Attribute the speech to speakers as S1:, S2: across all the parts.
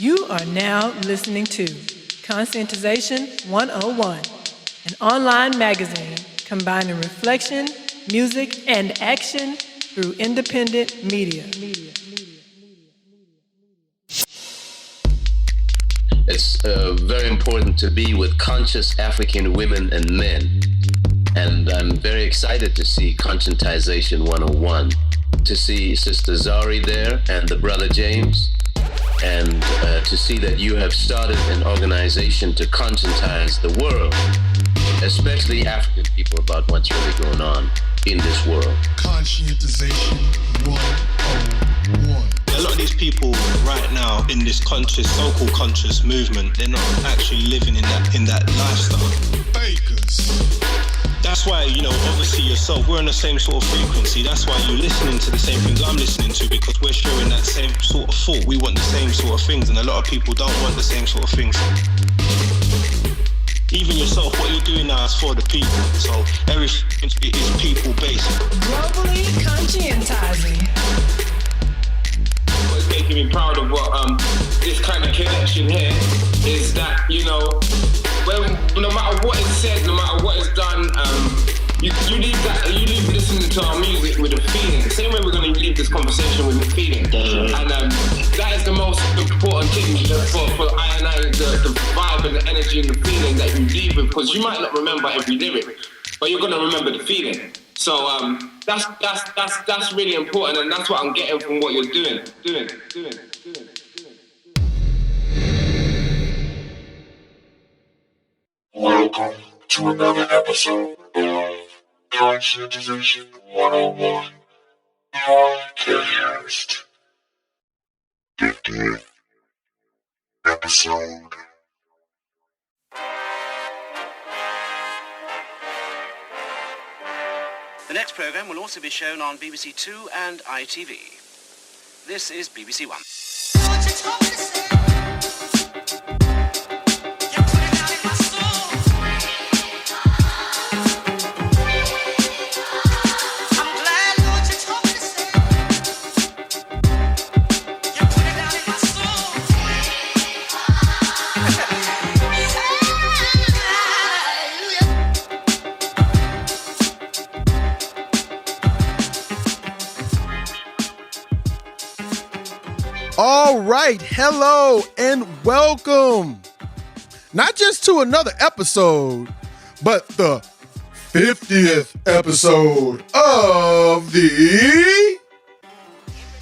S1: You are now listening to Conscientization 101, an online magazine combining reflection, music, and action through independent media.
S2: It's very important to be with conscious African women and men. And I'm very excited to see Conscientization 101, to see Sister Zari there and the brother James, and to see that you have started an organization to conscientize the world, especially African people, about what's really going on in this world.
S3: Conscientization 101.
S4: A lot of these people right now in this conscious, so-called conscious movement, they're not actually living in that lifestyle.
S3: Bakers.
S4: That's why, obviously yourself, we're on the same sort of frequency. That's why you're listening to the same things I'm listening to, because we're sharing that same sort of thought. We want the same sort of things, and a lot of people don't want the same sort of things. Even yourself, what you're doing now is for the people. So everything is people-based.
S1: Globally conscientizing.
S5: What's making me proud of what this kind of connection here is that, no matter what is said, no matter what is done, you leave listening to our music with a feeling. The same way we're going to leave this conversation with a feeling. And that is the most important thing for I and I, the vibe and the energy and the feeling that you leave with, because you might not remember every lyric, but you're going to remember the feeling. So that's really important, and that's what I'm getting from what you're doing.
S3: Welcome to another episode of Conscientization 101 Podcast. 50th episode.
S6: The next programme will also be shown on BBC Two and ITV. This is BBC One.
S7: All right, hello and welcome, not just to another episode, but the 50th episode of the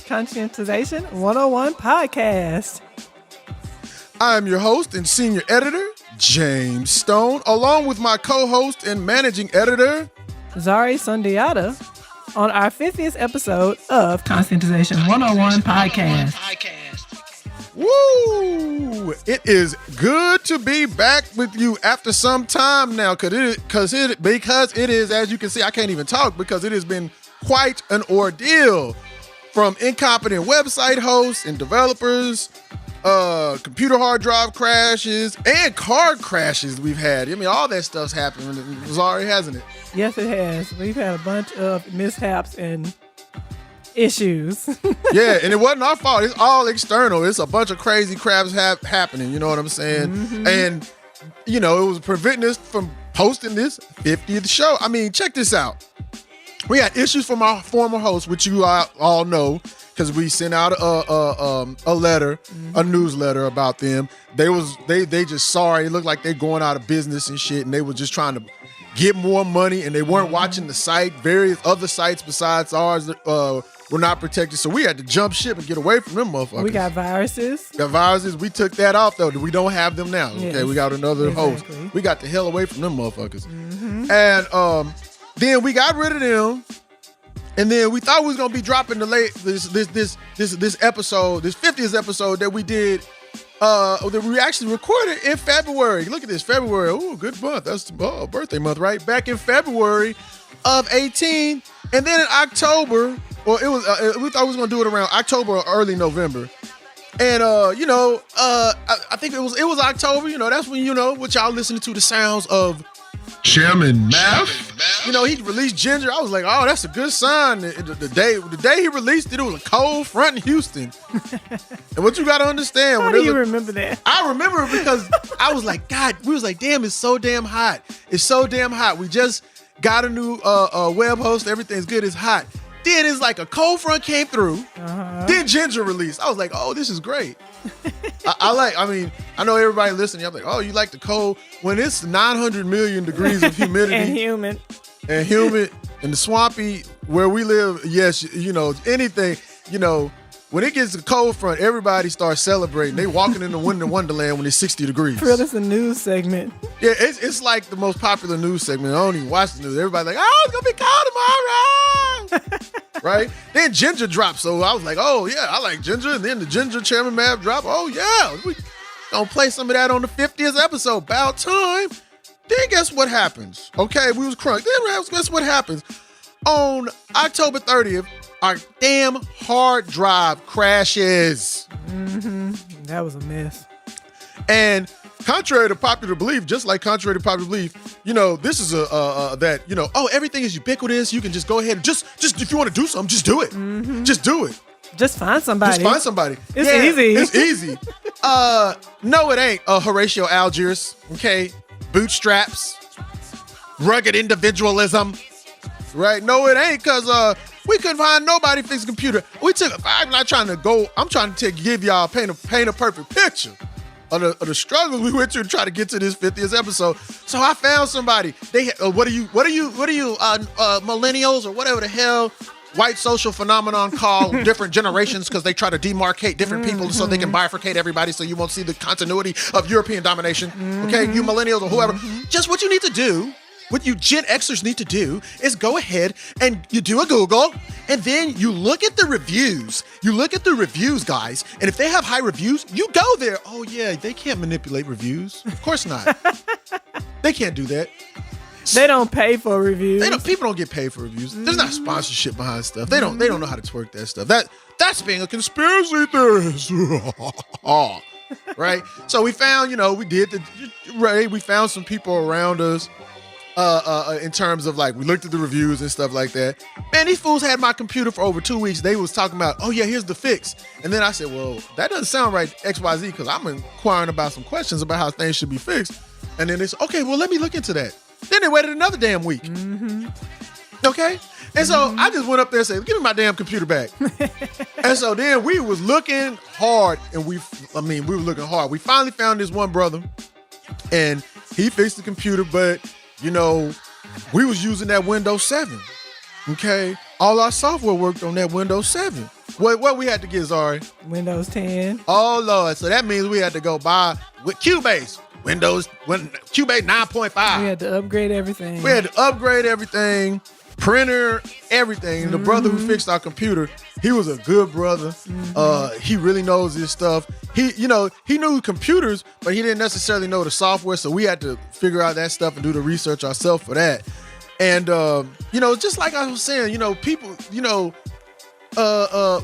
S1: Conscientization 101 podcast.
S7: I'm your host and senior editor, James Stone, along with my co-host and managing editor,
S1: Zari Sundiata, on our 50th episode of Conscientization 101 podcast.
S7: Woo! It is good to be back with you after some time now, because it is, as you can see, I can't even talk because it has been quite an ordeal, from incompetent website hosts and developers, computer hard drive crashes, and card crashes we've had. I mean, all that stuff's happened. Zari, hasn't it?
S1: Yes, it has. We've had a bunch of mishaps and issues.
S7: Yeah, and it wasn't our fault. It's all external. It's a bunch of crazy craps happening. You know what I'm saying? Mm-hmm. And, it was preventing us from posting this 50th show. I mean, check this out. We had issues from our former hosts, which you all know, because we sent out a letter, a newsletter about them. They just sorry. It looked like they're going out of business and shit, and they were just trying to get more money, and they weren't watching the site. Various other sites besides ours were not protected, so we had to jump ship and get away from them motherfuckers.
S1: We got viruses.
S7: We took that off, though. We don't have them now.
S1: Yes,
S7: okay, we got another host. We got the hell away from them motherfuckers. Mm-hmm. And then we got rid of them, and then we thought we was gonna be dropping this episode, this 50th episode that we did. That we actually recorded in February. Look at this, February. Oh, good month. That's birthday month, right? Back in February of 18, and then in October, we thought we was gonna do it around October or early November. And I think it was October. That's when what y'all listening to, the sounds of
S3: Chairman Math.
S7: You know, he released Ginger. I was like, oh, that's a good sign. The day he released it, it was a cold front in Houston. And what you got to understand.
S1: How do you remember that?
S7: I remember it because I was like, God, we was like, damn, it's so damn hot. It's so damn hot. We just got a new web host. Everything's good. It's hot. Then it's like a cold front came through. Then Ginger released. I was like, oh, this is great. I know everybody listening. I'm like, oh, you like the cold? When it's 900 million degrees of humidity. And humid and the swampy where we live, yes, you know, anything, you know, when it gets a cold front, everybody starts celebrating. They walking in the winter wonderland when it's 60 degrees.
S1: Real, it's a news segment.
S7: Yeah, it's like the most popular news segment. I don't even watch the news. Everybody's like, oh, it's gonna be cold tomorrow. Right? Then Ginger dropped, so I was like, oh yeah, I like Ginger. And then the Ginger Chairman Mav dropped. Oh yeah, we gonna play some of that on the 50th episode. About time. Then guess what happens? Okay, we was crunk. Then guess what happens? On October 30th, our damn hard drive crashes.
S1: That was a mess.
S7: And contrary to popular belief, just like contrary to popular belief, you know, this is that, you know, oh, everything is ubiquitous. You can just go ahead and just if you want to do something, just do it. Just do it.
S1: Just find somebody. It's easy.
S7: It's easy. No, it ain't. Horatio Algiers, okay? Bootstraps, rugged individualism, right? No, it ain't, because we couldn't find nobody to fix a computer. I'm trying to give y'all paint a perfect picture of the struggles we went through to try to get to this 50th episode. So I found somebody. They what are you millennials or whatever the hell white social phenomenon call different generations, because they try to demarcate different people so they can bifurcate everybody so you won't see the continuity of European domination. Okay, you millennials or whoever. Just what you need to do, what you Gen Xers need to do, is go ahead and you do a Google, and then you look at the reviews. You look at the reviews, guys, and if they have high reviews, you go there. Oh yeah, they can't manipulate reviews. Of course not. They can't do that.
S1: They don't pay for reviews.
S7: People don't get paid for reviews. There's not sponsorship behind stuff. They don't know how to twerk that stuff. That's being a conspiracy theorist. Right? So we found, we found some people around us in terms of, like, we looked at the reviews and stuff like that. Man, these fools had my computer for over 2 weeks. They was talking about, oh yeah, here's the fix. And then I said, well, that doesn't sound right, XYZ, because I'm inquiring about some questions about how things should be fixed. And then it's, okay, well, let me look into that. Then they waited another damn week. Okay? And so I just went up there and said, give me my damn computer back. And so then we was looking hard, and we were looking hard. We finally found this one brother, and he fixed the computer, but, you know, we was using that Windows 7. Okay? All our software worked on that Windows 7. What we had to get, Zari?
S1: Windows 10.
S7: Oh, Lord. So that means we had to go buy with Cubase. Cubase 9.5.
S1: We had to upgrade everything. Printer, everything. The brother who fixed our computer, he was a good brother. He really knows his stuff. He knew computers, but he didn't necessarily know the software, so we had to figure out that stuff and do the research ourselves for that. And just like I was saying, people,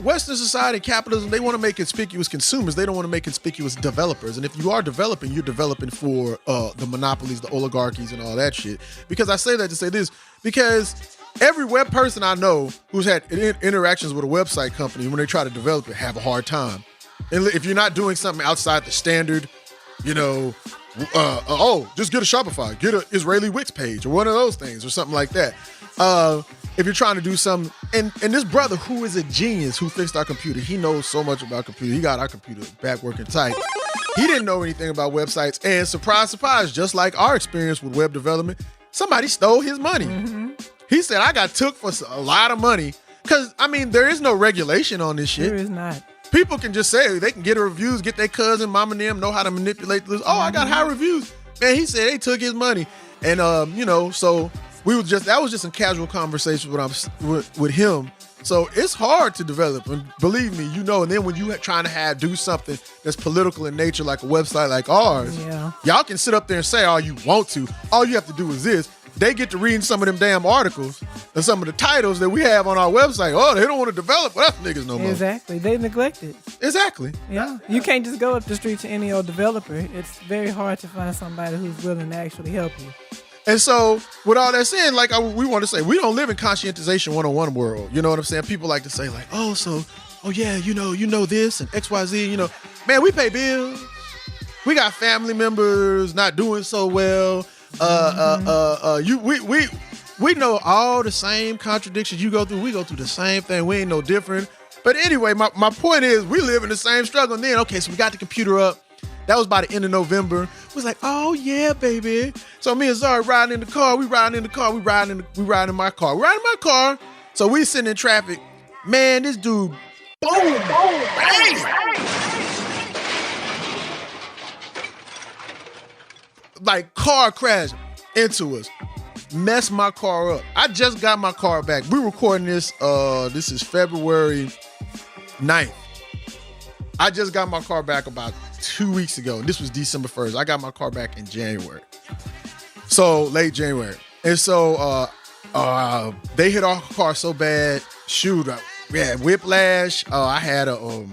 S1: Western society, capitalism, they want to make conspicuous consumers. They don't want to make conspicuous developers. And if you are developing, you're developing for the monopolies, the oligarchies, and all that shit. Because I say that to say this, because every web person I know who's had interactions with a website company, when they try to develop it, have a hard time. And if you're not doing something outside the standard, just get a Shopify, get an Israeli Wix page, or one of those things, or something like that. If you're trying to do something, and this brother who is a genius who fixed our computer, he knows so much about computer. He got our computer back working tight. He didn't know anything about websites, and surprise, surprise, just like our experience with web development, somebody stole his money. He said, I got took for a lot of money. Because, there is no regulation on this shit. There is not.
S7: People can just say, they can get reviews, get their cousin, mom and them, know how to manipulate this. Oh, I got high reviews. Man, he said they took his money. And, so that was just a casual conversation with him. So it's hard to develop, and believe me, and then when you trying to do something that's political in nature, like a website like ours, y'all can sit up there and say all you want to. All you have to do is this. They get to reading some of them damn articles and some of the titles that we have on our website. Oh, they don't want to develop. Well, that's niggas no more.
S1: Exactly. They neglect it.
S7: Exactly.
S1: Yeah. You can't just go up the street to any old developer. It's very hard to find somebody who's willing to actually help you.
S7: And so, with all that said, like we want to say, we don't live in conscientization 101 world. You know what I'm saying? People like to say, like, oh yeah, you know this and XYZ. You know, man, we pay bills. We got family members not doing so well. We know all the same contradictions you go through. We go through the same thing. We ain't no different. But anyway, my point is, we live in the same struggle. And then, okay, so we got the computer up. That was by the end of November. It was like, oh yeah, baby. So me and Zara riding in the car. We riding in my car. So we sitting in traffic. Man, this dude, boom, bang. Like car crash into us. Messed my car up. I just got my car back. We recording this, this is February 9th. I just got my car back about 2 weeks ago. This was December 1st. I got my car back in January. So late January. And so they hit our car so bad. Shoot, we had whiplash. I have a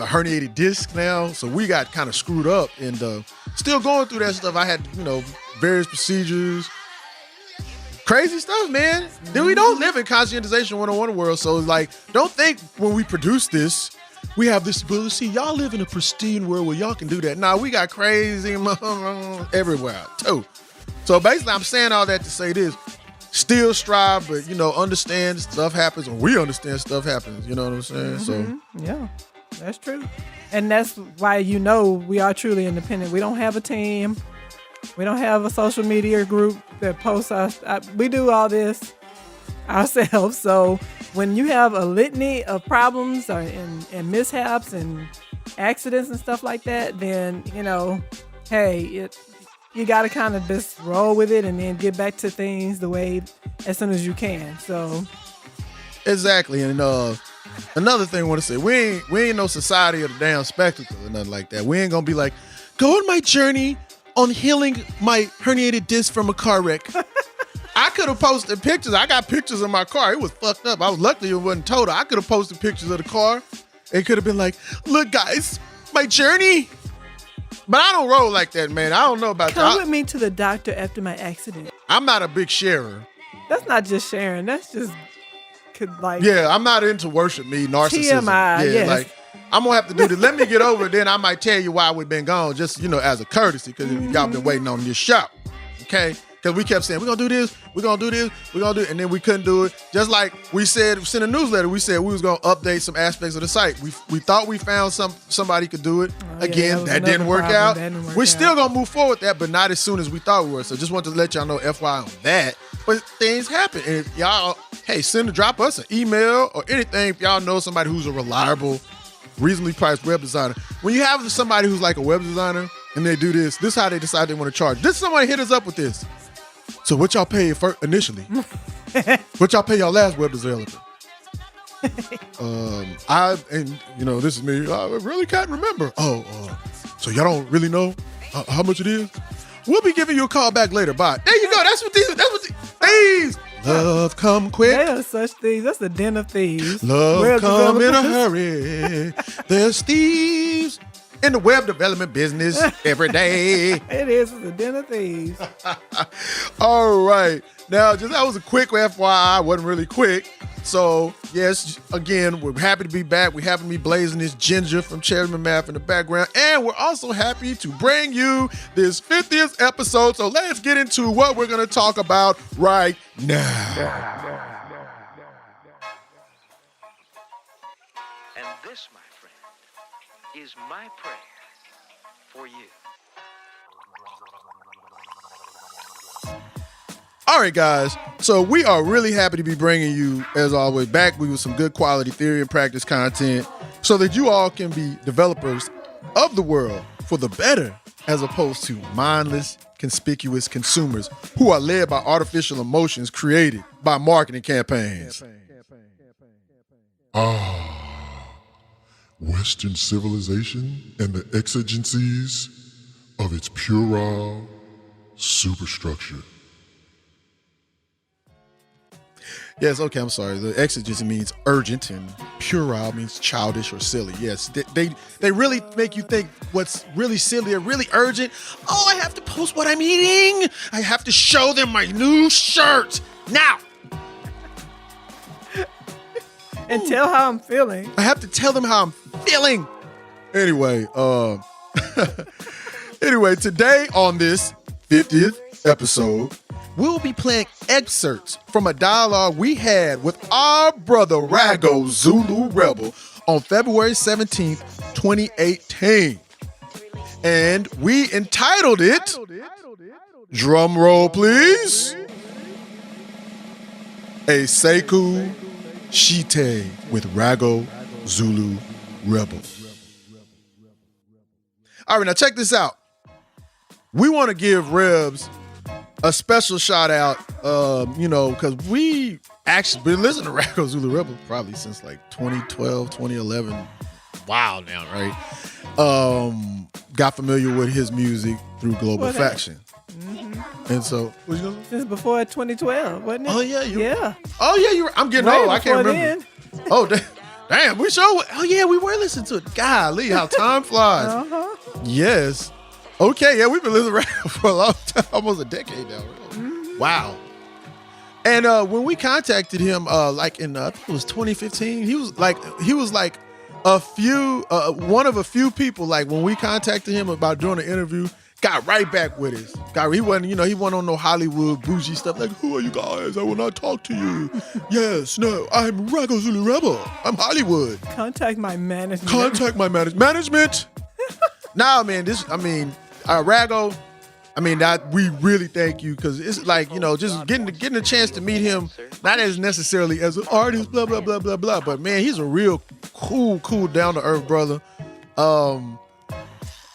S7: herniated disc now. So we got kind of screwed up and still going through that stuff. I had, various procedures. Crazy stuff, man. Then we don't live in conscientization 101 world. So it's like, don't think when we produce this, we have this ability. Y'all live in a pristine world where y'all can do that. Nah, we got crazy everywhere too. So basically, I'm saying all that to say this: still strive, but understand stuff happens, or we understand stuff happens. You know what I'm saying? So
S1: yeah, that's true, and that's why we are truly independent. We don't have a team. We don't have a social media group that posts us. We do all this ourselves. So when you have a litany of problems and mishaps and accidents and stuff like that, then, hey, you got to kind of just roll with it and then get back to things the way as soon as you can. So
S7: exactly. And another thing I want to say, we ain't no society of the damn spectacle or nothing like that. We ain't going to be like, go on my journey on healing my herniated disc from a car wreck. I could have posted pictures. I got pictures of my car. It was fucked up. I was lucky it wasn't total. I could have posted pictures of the car. It could have been like, look, guys, my journey. But I don't roll like that, man. I don't know about
S1: Come with me to the doctor after my accident.
S7: I'm not a big sharer.
S1: That's not just sharing. That's just
S7: yeah, I'm not into worship me, narcissism.
S1: TMI,
S7: yeah,
S1: yes.
S7: Like, I'm going to have to do this. Let me get over it. Then I might tell you why we've been gone, just, as a courtesy, because y'all been waiting on this show. Okay? Because we kept saying, we're going to do this, we're going to do this, we're going to do it, and then we couldn't do it. Just like we said, sent a newsletter, we said we was going to update some aspects of the site. We thought we found somebody could do it. Again, that didn't work out. We're still going to move forward with that, but not as soon as we thought we were. So just wanted to let y'all know FYI on that. But things happen. And if y'all, hey, drop us an email or anything if y'all know somebody who's a reliable, reasonably priced web designer. When you have somebody who's like a web designer and they do this is how they decide they want to charge. This somebody hit us up with this. So what y'all pay initially? What y'all pay y'all last web developer? This is me. I really can't remember. So y'all don't really know how much it is? We'll be giving you a call back later. Bye. There you go. That's what thieves. Love come quick.
S1: They are such thieves. That's the den of thieves.
S7: Love come in a hurry. There's thieves in the web development business every day.
S1: It is the den of thieves.
S7: All right. Now, that was a quick FYI. Wasn't really quick. So, yes, again, we're happy to be back. We're happy to be blazing this ginger from Chairman Math in the background. And we're also happy to bring you this 50th episode. So let's get into what we're going to talk about right now.
S8: And this, my friend, is my prayer for you.
S7: All right, guys. So we are really happy to be bringing you, as always, back with some good quality theory and practice content so that you all can be developers of the world for the better, as opposed to mindless, conspicuous consumers who are led by artificial emotions created by marketing campaigns.
S3: Western civilization and the exigencies of its puerile superstructure.
S7: Yes, okay, I'm sorry. The exigency means urgent and puerile means childish or silly. Yes, they really make you think what's really silly or really urgent. Oh, I have to post what I'm eating. I have to show them my new shirt now.
S1: And tell how I'm feeling.
S7: I have to tell them how I'm feeling. Anyway, anyway, today on this 50th episode, we'll be playing excerpts from a dialogue we had with our brother Raggo Zulu Rebel on February 17th, 2018. And we entitled it, drum roll please, A Sakhu Sheti with Raggo Zulu Rebel. All right, now check this out. We want to give Rebs a special shout out, because we actually been listening to Raggo Zulu Rebel probably since like 2012, 2011. Wow, now, right? Got familiar with his music through Global Faction. Mm-hmm. And so, what you gonna say?
S1: Since before 2012, wasn't it?
S7: Oh, yeah.
S1: Yeah.
S7: Oh, yeah, I'm getting old. I can't remember.
S1: Then.
S7: Oh, damn, we sure. Oh, yeah, we were listening to it. Golly, how time flies.
S1: Uh-huh.
S7: Yes. Okay, yeah, we've been listening to Raggo for a long time, almost a decade now. Mm-hmm. Wow. And when we contacted him, like in I think it was 2015, he was like one of a few people. Like when we contacted him about doing an interview, got right back with us. He wasn't on no Hollywood bougie stuff. Like, who are you guys? I will not talk to you. Yes, no, I'm Raggo Zulu Rebel. I'm Hollywood.
S1: Contact my management.
S7: Management. Nah, man, Raggo, we really thank you because it's like, just getting a chance to meet him, not as necessarily as an artist, blah, blah, blah, blah, blah. But man, he's a real cool, down to earth brother.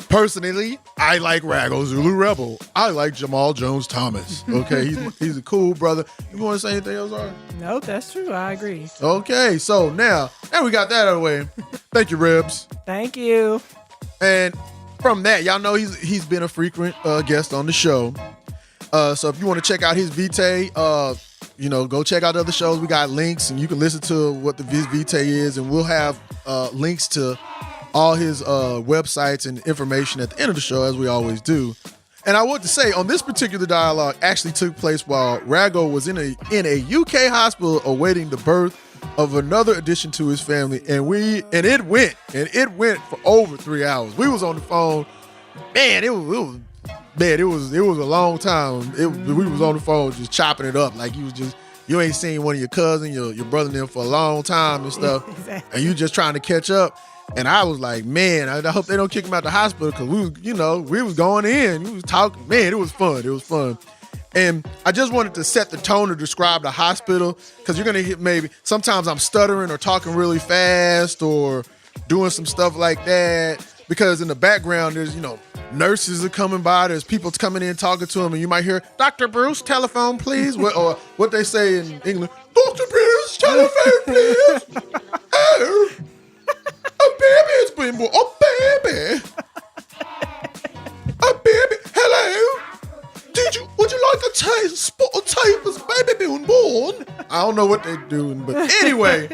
S7: Personally, I like Raggo Zulu Rebel. I like Jamal Jones Thomas. Okay, he's a cool brother. You want to say anything else, Ari?
S1: No, that's true. I agree.
S7: Okay, so now we got that out of the way. Thank you, Rebs.
S1: Thank you.
S7: And from that, y'all know he's been a frequent guest on the show. So if you want to check out his vitae, go check out other shows. We got links, and you can listen to what his vitae is, and we'll have links to all his websites and information at the end of the show, as we always do. And I want to say, on this particular dialogue actually took place while Raggo was in a UK hospital awaiting the birth of another addition to his family, and it went for over 3 hours. We was on the phone, man. It was a long time. We was on the phone just chopping it up like you ain't seen one of your cousins, your brother and them for a long time and stuff, exactly. And you just trying to catch up. And I was like, man, I hope they don't kick him out the hospital because we was going in, we was talking. Man, it was fun. And I just wanted to set the tone to describe the hospital because you're going to hit maybe sometimes I'm stuttering or talking really fast or doing some stuff like that because in the background there's, nurses are coming by. There's people coming in talking to them and you might hear, Dr. Bruce, telephone, please. Or what they say in England, Dr. Bruce, telephone, please. Oh, a baby has been born. Oh, baby. A baby. Hello. Would you like a spot of tape as baby being born? I don't know what they're doing, but anyway,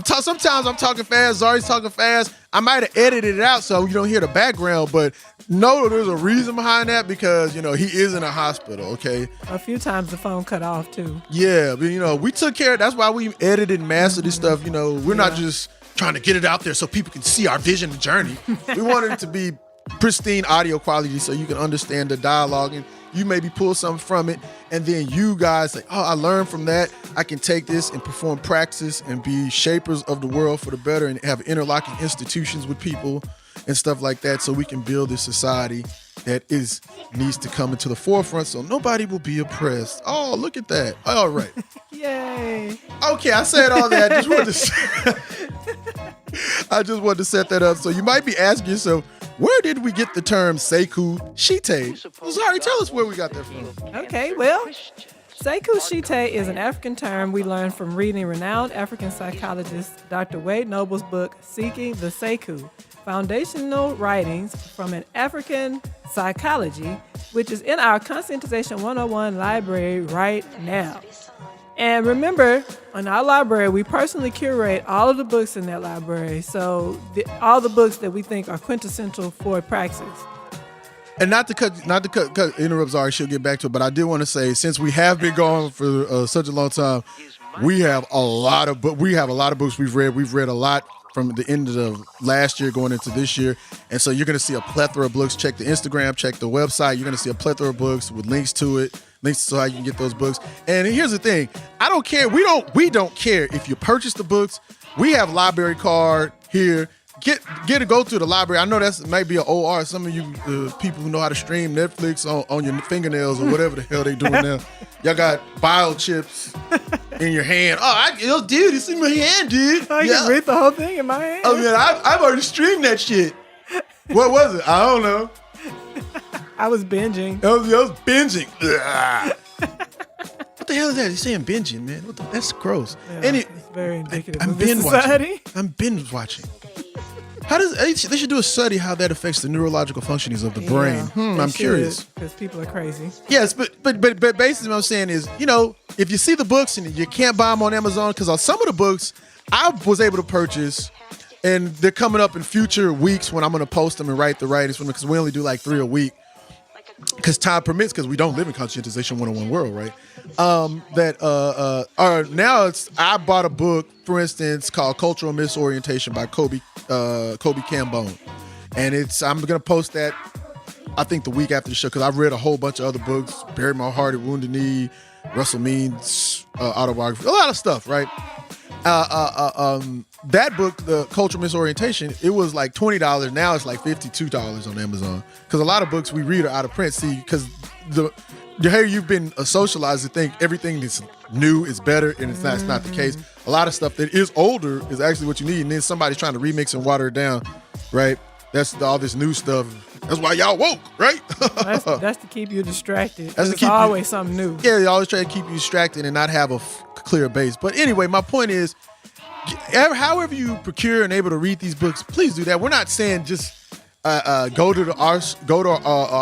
S7: sometimes I'm talking fast. Zari's talking fast. I might have edited it out so you don't hear the background, but no, there's a reason behind that because, he is in a hospital, okay?
S1: A few times the phone cut off, too.
S7: Yeah, but, we took care of that's why we edited and mastered this stuff. We're not just trying to get it out there so people can see our vision and journey. We wanted it to be pristine audio quality so you can understand the dialogue and you maybe pull something from it, and then you guys say, oh, I learned from that. I can take this and perform praxis and be shapers of the world for the better and have interlocking institutions with people and stuff like that so we can build this society that needs to come into the forefront so nobody will be oppressed. Oh, look at that. All right.
S1: Yay.
S7: Okay, I said all that. I just wanted to set that up. So you might be asking yourself, where did we get the term Sakhu Sheti? Sorry, tell us where we got that from.
S1: Okay, well, Sakhu Sheti is an African term we learned from reading renowned African psychologist Dr. Wade Noble's book, Seeking the Sakhu, Foundational Writings from an African Psychology, which is in our Conscientization 101 library right now. And remember, in our library, we personally curate all of the books in that library. So all the books that we think are quintessential for praxis.
S7: And not to cut interrupt Zari, she'll get back to it, but I did want to say, since we have been gone for such a long time, we have a lot of books we've read. We've read a lot from the end of the last year going into this year. And so you're going to see a plethora of books. Check the Instagram, check the website. You're going to see a plethora of books with links to it, links to how you can get those books. And here's the thing. I don't care. We don't care if you purchase the books. We have library card here. Get to go to the library. I know that's might be an OR. Some of you people who know how to stream Netflix on your fingernails or whatever the hell they doing now. Y'all got bio chips in your hand. Dude, it's in my hand, dude.
S1: I can read the whole thing in my hand.
S7: Oh man, I've already streamed that shit. What was it? I don't know.
S1: I was binging.
S7: I was binging. What the hell is that? He's saying binging, man. That's gross.
S1: Yeah, it's very indicative
S7: I'm
S1: of this society.
S7: I'm binge watching. They should do a study how that affects the neurological functionings of the brain. I'm curious.
S1: Because people are crazy.
S7: Yes, but basically what I'm saying is, if you see the books and you can't buy them on Amazon, because on some of the books I was able to purchase, and they're coming up in future weeks when I'm going to post them and write the writings from them, because we only do like 3 a week. Because time permits, because we don't live in Conscientization 101 world, right? I bought a book, for instance, called Cultural Misorientation by Kobe Cambone. And I'm going to post that, I think, the week after the show, because I've read a whole bunch of other books, Bury My Heart at Wounded Knee, Russell Means' autobiography, a lot of stuff, right? That book, the Cultural Misorientation, it was like $20. Now it's like $52 on Amazon. Because a lot of books we read are out of print. See, because you've been socialized to think everything that's new is better, and it's not the case. A lot of stuff that is older is actually what you need, and then somebody's trying to remix and water it down, right? That's all this new stuff. That's why y'all woke, right?
S1: that's to keep you distracted. That's always something new.
S7: Yeah, they always try to keep you distracted and not have a clear base. But anyway, my point is, however you procure and able to read these books, please do that. We're not saying just go to our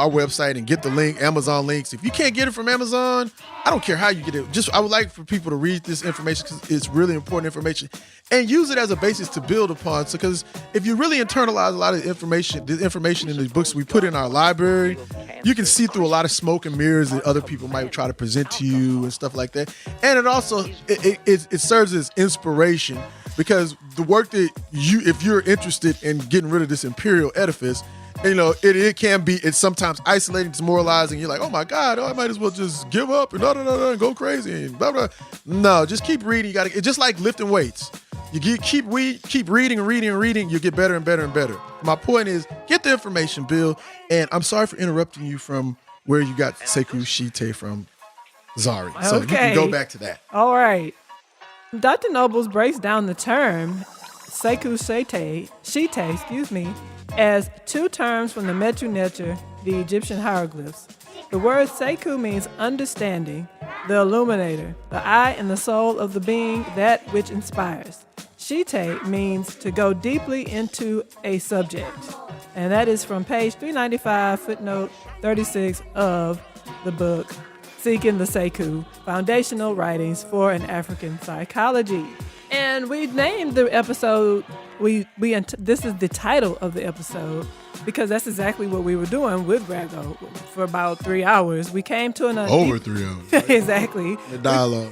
S7: website and get the link, Amazon links. If you can't get it from Amazon, I don't care how you get it. I would like for people to read this information, because it's really important information, and use it as a basis to build upon. So, because if you really internalize a lot of the information in the books we put in our library, you can see through a lot of smoke and mirrors that other people might try to present to you and stuff like that. And it also it serves as inspiration, because the work that if you're interested in getting rid of this imperial edifice, it's sometimes isolating, demoralizing. You're like, oh my God, I might as well just give up and and go crazy and blah blah. No, just keep reading. It's just like lifting weights. You keep reading and reading and reading. You get better and better and better. My point is, get the information, Bill. And I'm sorry for interrupting you from where you got Sakhu Sheti from, Zari. So you can go back to that.
S1: All right. Dr. Nobles breaks down the term Sakhu Sheti, as 2 terms from the Metu Neter, the Egyptian hieroglyphs. The word Sakhu means understanding, the illuminator, the eye and the soul of the being, that which inspires. Sheti means to go deeply into a subject. And that is from page 395, footnote 36 of the book, Seeking the Sakhu, Foundational Writings for an African Psychology. And we named the episode, this is the title of the episode, because that's exactly what we were doing with Raggo for about 3 hours. We came to
S7: over 3 hours. Right?
S1: Exactly.
S7: The dialogue.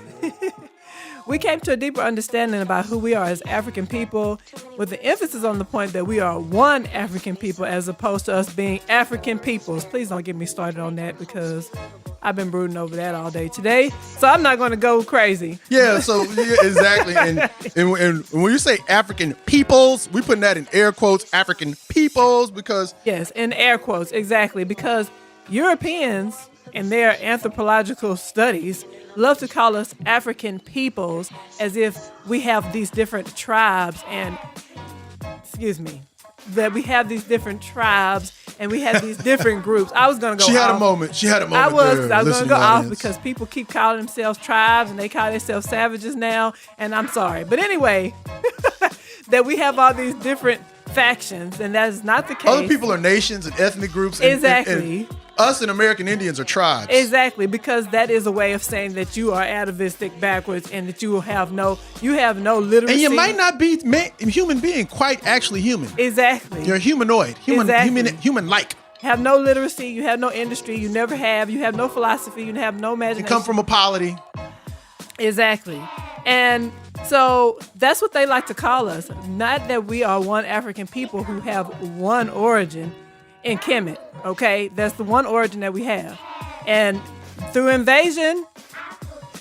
S1: We came to a deeper understanding about who we are as African people, with the emphasis on the point that we are one African people as opposed to us being African peoples. Please don't get me started on that, because I've been brooding over that all day today, so I'm not going to go crazy.
S7: Yeah, exactly. And when you say African peoples, we putting that in air quotes, African peoples, because...
S1: Yes, in air quotes, exactly, because Europeans, in their anthropological studies, love to call us African peoples, as if we have these different tribes and... that we have these different tribes and we have these different groups. I was going to go off.
S7: She had a moment.
S1: I was going to go off
S7: audience.
S1: because people keep calling themselves tribes and they call themselves savages now, and I'm sorry. But anyway, that we have all these different factions, and that is not the case.
S7: Other people are nations and ethnic groups.
S1: Exactly.
S7: us and American Indians are tribes.
S1: Exactly, because that is a way of saying that you are atavistic backwards and that you have no literacy.
S7: And you might not be human being, quite actually human.
S1: Exactly.
S7: You're humanoid, human-like.
S1: Have no literacy, you have no industry, you never have, you have no philosophy, you have no imagination.
S7: You come from a polity.
S1: Exactly. And so that's what they like to call us. Not that we are one African people who have one origin in Kemet, okay? That's the one origin that we have. And through invasion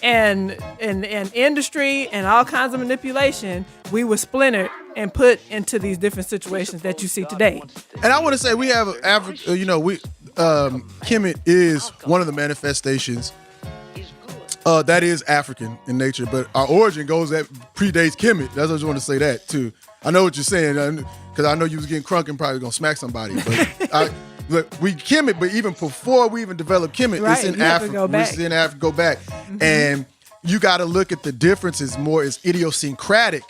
S1: and industry and all kinds of manipulation, we were splintered and put into these different situations that you see today.
S7: And I want to say we have Africa, Kemet is one of the manifestations that is African in nature, but our origin predates Kemet. That's what I just want to say that too. I know what you're saying, because I know you was getting crunk and probably gonna smack somebody. But we Kemet, but even before we even developed Kemet,
S1: right,
S7: it's in Africa. It's in Africa. Go back, and you got to look at the differences more as idiosyncratic,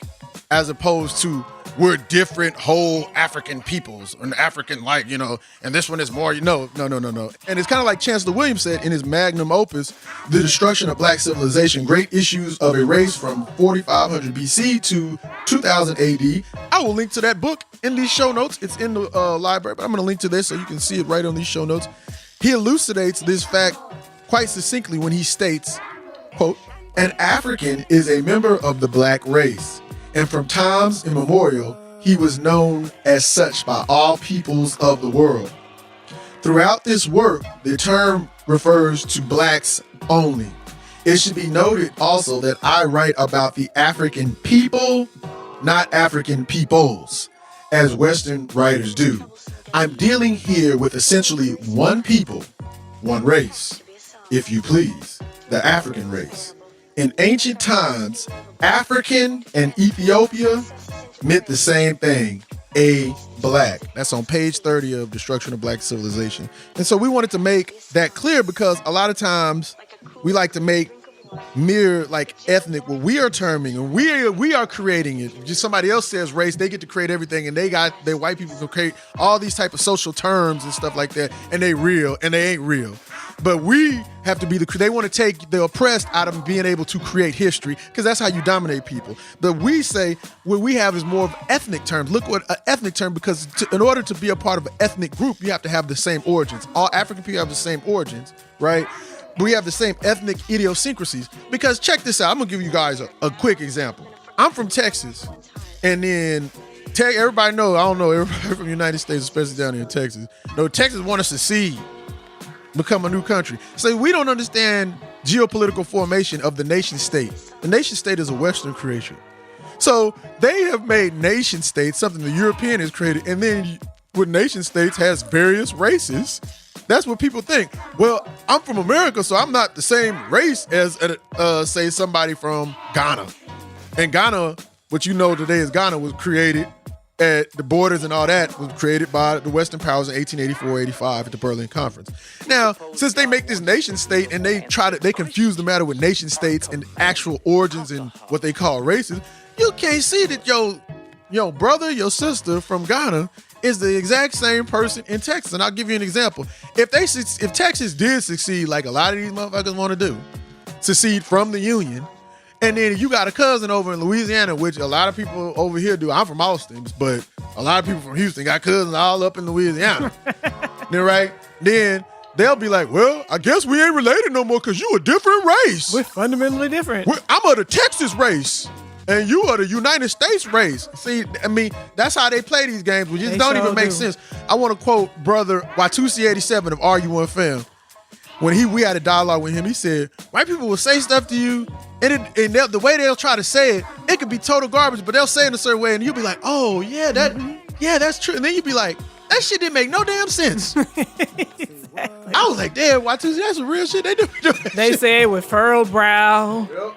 S7: as opposed to we're different whole African peoples, and African and this one is more, no. And it's kind of like Chancellor Williams said in his magnum opus, The Destruction of Black Civilization, Great Issues of a Race from 4500 BC to 2000 AD. I will link to that book in these show notes. It's in the library, but I'm going to link to this so you can see it right on these show notes. He elucidates this fact quite succinctly when he states, quote, "An African is a member of the black race, and from times immemorial, he was known as such by all peoples of the world. Throughout this work, the term refers to blacks only. It should be noted also that I write about the African people, not African peoples, as Western writers do. I'm dealing here with essentially one people, one race, if you please, the African race. In ancient times, African and Ethiopia meant the same thing, a black." That's on page 30 of Destruction of Black Civilization. And so we wanted to make that clear because a lot of times we like to make mere ethnic what we are terming, and we are creating it. Just somebody else says race, they get to create everything, and their white people can create all these type of social terms and stuff like that, and they real and they ain't real. But we have to be they want to take the oppressed out of being able to create history, because that's how you dominate people. But we say what we have is more of ethnic terms. Look what an ethnic term, because in order to be a part of an ethnic group, you have to have the same origins. All African people have the same origins, right? We have the same ethnic idiosyncrasies. Because check this out. I'm going to give you guys a quick example. I'm from Texas. And then everybody knows, I don't know, everybody from the United States, especially down here in Texas. No, Texas want us to secede, become a new country. So we don't understand geopolitical formation of the nation state. The nation state is a Western creation. So they have made nation states, something the European has created. And then with nation states has various races. That's what people think. Well, I'm from America, so I'm not the same race as, say, somebody from Ghana. And Ghana, what you know today as Ghana, was created at the borders and all that, was created by the Western powers in 1884-85 at the Berlin Conference. Now, since they make this nation state and they confuse the matter with nation states and actual origins and what they call races, you can't see that your brother, your sister from Ghana is the exact same person in Texas. And I'll give you an example. If Texas did succeed, like a lot of these motherfuckers want to do, secede from the Union, and then you got a cousin over in Louisiana, which a lot of people over here do. I'm from Austin, but a lot of people from Houston got cousins all up in Louisiana. Then they'll be like, well, I guess we ain't related no more because you a different race.
S1: We're fundamentally different.
S7: I'm of the Texas race. And you are the United States race. See, I mean, that's how they play these games, which just don't even make sense. I want to quote brother Watusi87 of RU1 Fam. When we had a dialogue with him, he said, white people will say stuff to you, and the way they'll try to say it, it could be total garbage, but they'll say it in a certain way, and you'll be like, oh, yeah, that's true. And then you'll be like, that shit didn't make no damn sense. Exactly. I was like, damn, Watusi, that's some real shit they do.
S1: They say it with furrowed brow. Yep.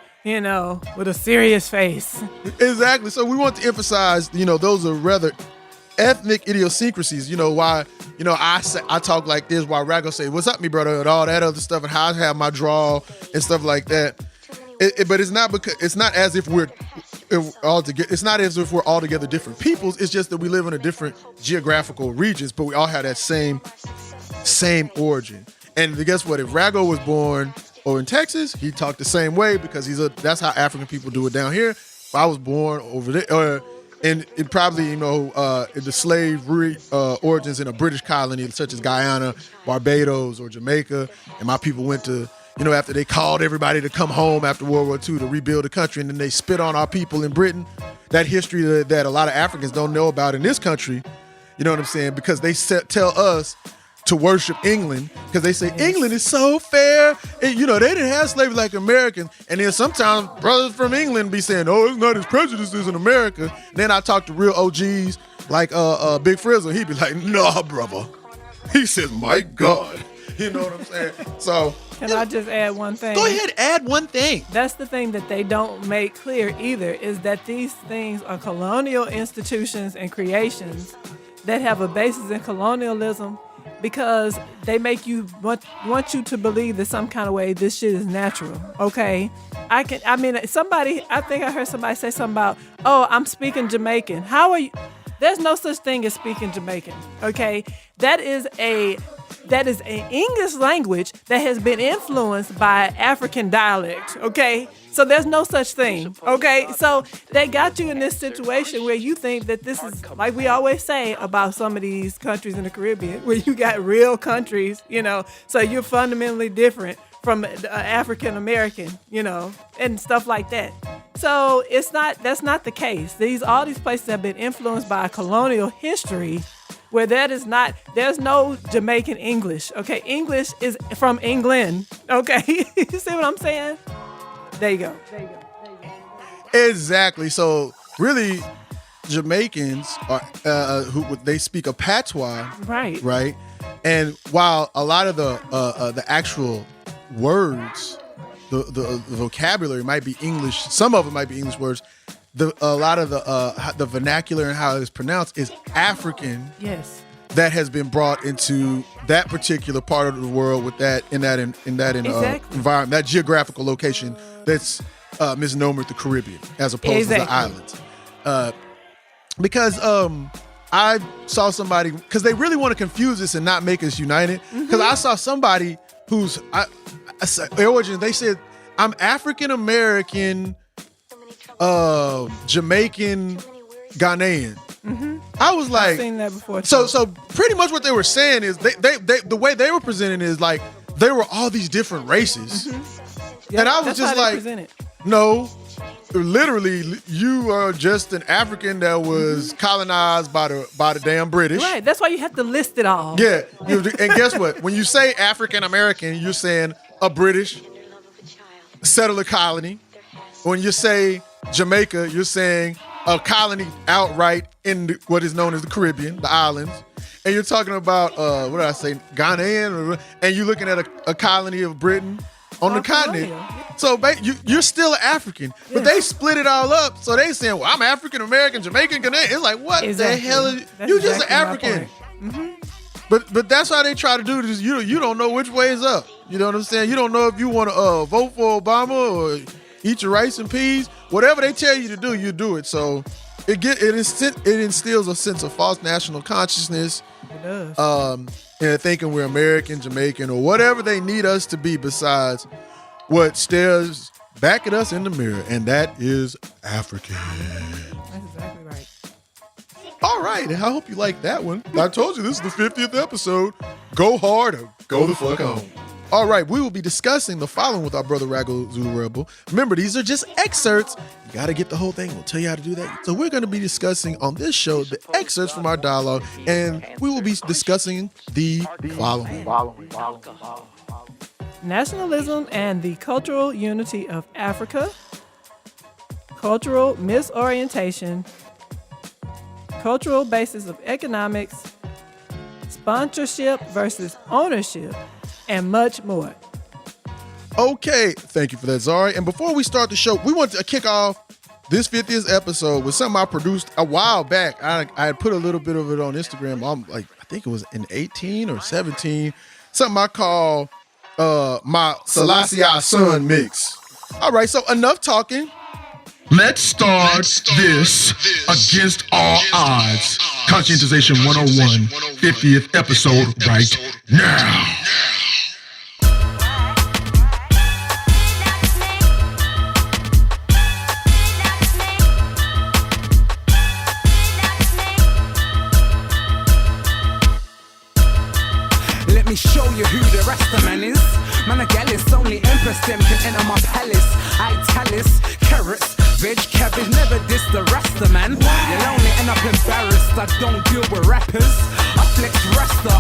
S1: With a serious face.
S7: Exactly. So we want to emphasize, those are rather ethnic idiosyncrasies. Why, I talk like this while Raggo say, what's up, me brother, and all that other stuff, and how I have my draw and stuff like that. But it's not as if we're all together. It's not as if we're all together different peoples. It's just that we live in a different geographical regions, but we all have that same same origin. And guess what? If Raggo was born or in Texas, he talked the same way because that's how African people do it down here. If I was born over there, and it probably, in the slavery origins in a British colony such as Guyana, Barbados, or Jamaica, and my people went to, after they called everybody to come home after World War II to rebuild the country, and then they spit on our people in Britain, that history that a lot of Africans don't know about in this country, you know what I'm saying? Because they tell us to worship England because they say England is so fair. And, they didn't have slavery like Americans. And then sometimes brothers from England be saying, oh, it's not as prejudiced as in America. Then I talk to real OGs like Big Frizzle. He'd be like, nah, brother. He says, my God. You know what I'm saying? So
S1: Can I just add one thing?
S7: Go ahead, add one thing.
S1: That's the thing that they don't make clear either, is that these things are colonial institutions and creations that have a basis in colonialism, because they make you want you to believe that some kind of way this shit is natural. Okay, I think I heard somebody say something about, oh, I'm speaking Jamaican. How are you? There's no such thing as speaking Jamaican. Okay, that is an English language that has been influenced by African dialect. Okay, so there's no such thing. Okay, so they got you in this situation where you think that this is, like we always say about some of these countries in the Caribbean, where you got real countries, so you're fundamentally different from African American, and stuff like that. So that's not the case. All these places have been influenced by a colonial history where there's no Jamaican English. Okay, English is from England. Okay, you see what I'm saying? There you go.
S7: Exactly. So really, Jamaicans are they speak a patois, right? And while a lot of the actual words, the vocabulary might be English, some of it might be English words. A lot of the vernacular and how it is pronounced is African.
S1: Yes.
S7: That has been brought into that particular part of the world with that exactly. Environment, that geographical location that's misnomered the Caribbean as opposed to the islands. Because I saw somebody, because they really want to confuse us and not make us united. Because I saw somebody whose origin, they said, I'm African American, Jamaican, Ghanaian. Mm-hmm. I was like,
S1: I've seen that before.
S7: So pretty much what they were saying is they the way they were presenting is like they were all these different races, and I was just like, no, literally, you are just an African that was colonized by the damn British.
S1: Right. That's why you have to list it all.
S7: Yeah. And guess what? When you say African American, you're saying a British settler colony. When you say Jamaica, you're saying a colony outright in what is known as the Caribbean, the islands. And you're talking about, Ghanaian, and you're looking at a colony of Britain on the continent. So you're still African, but they split it all up. So they saying, well, I'm African American, Jamaican, Ghanaian. It's like, what the hell is you just an African? But that's how they try to do this. You don't know which way is up. You know what I'm saying? You don't know if you want to vote for Obama or eat your rice and peas. Whatever they tell you to do, you do it. So it instills a sense of false national consciousness.
S1: It does.
S7: And thinking we're American, Jamaican, or whatever they need us to be besides what stares back at us in the mirror, and that is African.
S1: That's exactly right.
S7: All right, and I hope you like that one. I told you this is the 50th episode. Go hard or go the fuck home. All right, we will be discussing the following with our brother Raggo Zulu Rebel. Remember, these are just excerpts. You got to get the whole thing. We'll tell you how to do that. So we're going to be discussing on this show the excerpts from our dialogue, and we will be discussing the following.
S1: Nationalism and the cultural unity of Africa, cultural misorientation, cultural basis of economics, sponsorship versus ownership, and much more.
S7: Okay, thank you for that, Zari. And before we start the show, we want to kick off this 50th episode with something I produced a while back. I had put a little bit of it on Instagram. I think it was in 18 or 17. Something I call my Selassie Sun mix. All right, so enough talking. Let's start this against all odds
S3: Conscientization 101, 50th episode right now.
S9: Let me show you who the Rasta man is. Man, a gallus, only Empress them can enter my palace. Italis, carrots, veg, cabbage, never diss the Rasta man. You'll only end up embarrassed. I don't deal with rappers. I flex Rasta,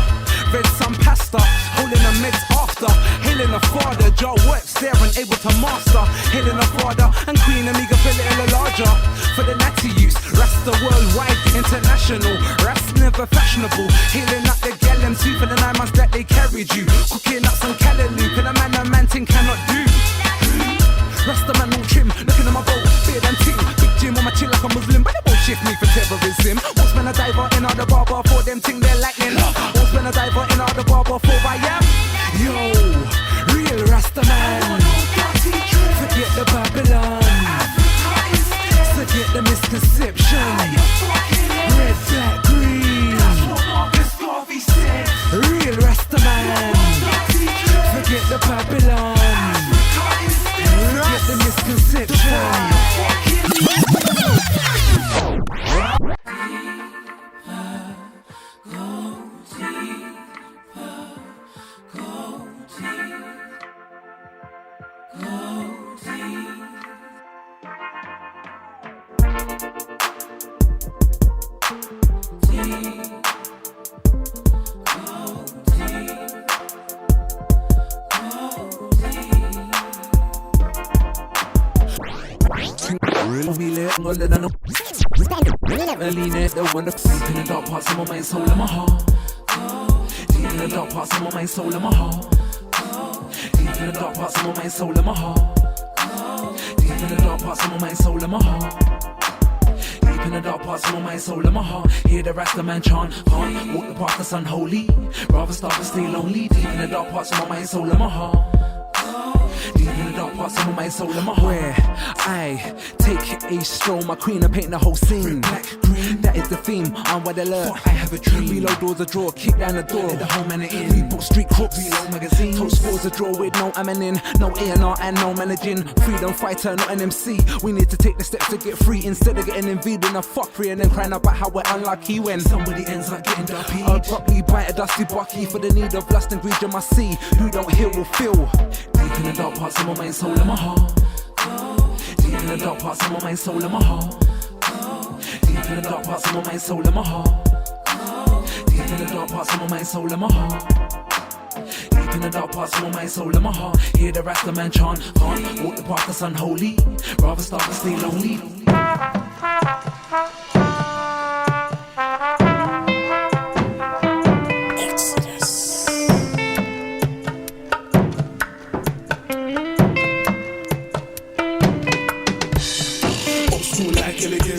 S9: veg some pasta, holding the meds after. Hailing the father, jaw works there and able to master. Hailing the father and Queen Amiga feel it a little larger. For the natty use, Rasta worldwide, international. Rasta never fashionable. Hailing up the gal MC for the 9 months that they carried you. Cooking up some callaloo, for the man thing cannot do. Rasta man no trim, looking at my boat, beard and ting. Big Jim on my chin like a Muslim, but they won't shift me for terrorism. Most men a diver in all the barber for them ting they're lightning. Most men a diver in all the barber for I am. Yo, real Rasta man. Forget the Babylon. Forget the misconception. Red, black, green. Real Rasta man. Forget the Babylon. Forget the misconception. Illuminator, the one that's deep in the dark parts of my mind, soul, and my heart. Deep in the dark parts of my mind, soul, and my heart. Deep in the dark parts of my mind, soul, and my heart. Deep in the dark parts of my mind, soul, and my heart. Deep in the dark parts of my mind, soul, and my heart. Hear the Rasta man chant, can't walk the path that's unholy. Rather start to stay lonely. Deep in the dark parts of my mind, soul, and my heart. Deep in the dark parts of my mind, soul, and my heart. Where I take a stroll, my queen, I paint the whole scene. Black, green, that is the theme. I'm wide alert. I have a dream. Reload doors a drawer, kick down the door. Let the whole man in. We bought street crooks. Reload magazine. Toast scores a draw with no in, no A&R and no managing. Freedom fighter, not an MC. We need to take the steps to get free instead of getting invaded in a fuckery and then crying about how we're unlucky when somebody ends up getting dumpy. Abruptly bite a dusty bucky for the need of lust and greed. You must see who don't hear will feel. Deep in the dark parts of my mind, soul, and my heart. Deep in the dark parts of my mind, soul, and my heart. Deep in the dark parts of my mind, soul, and my heart. Deep in the dark parts of my mind, soul, and my heart. Deep in the dark parts of my mind, soul, and my heart. Hear the Rasta man chant, can't walk the path that's unholy. Rather start to stay lonely.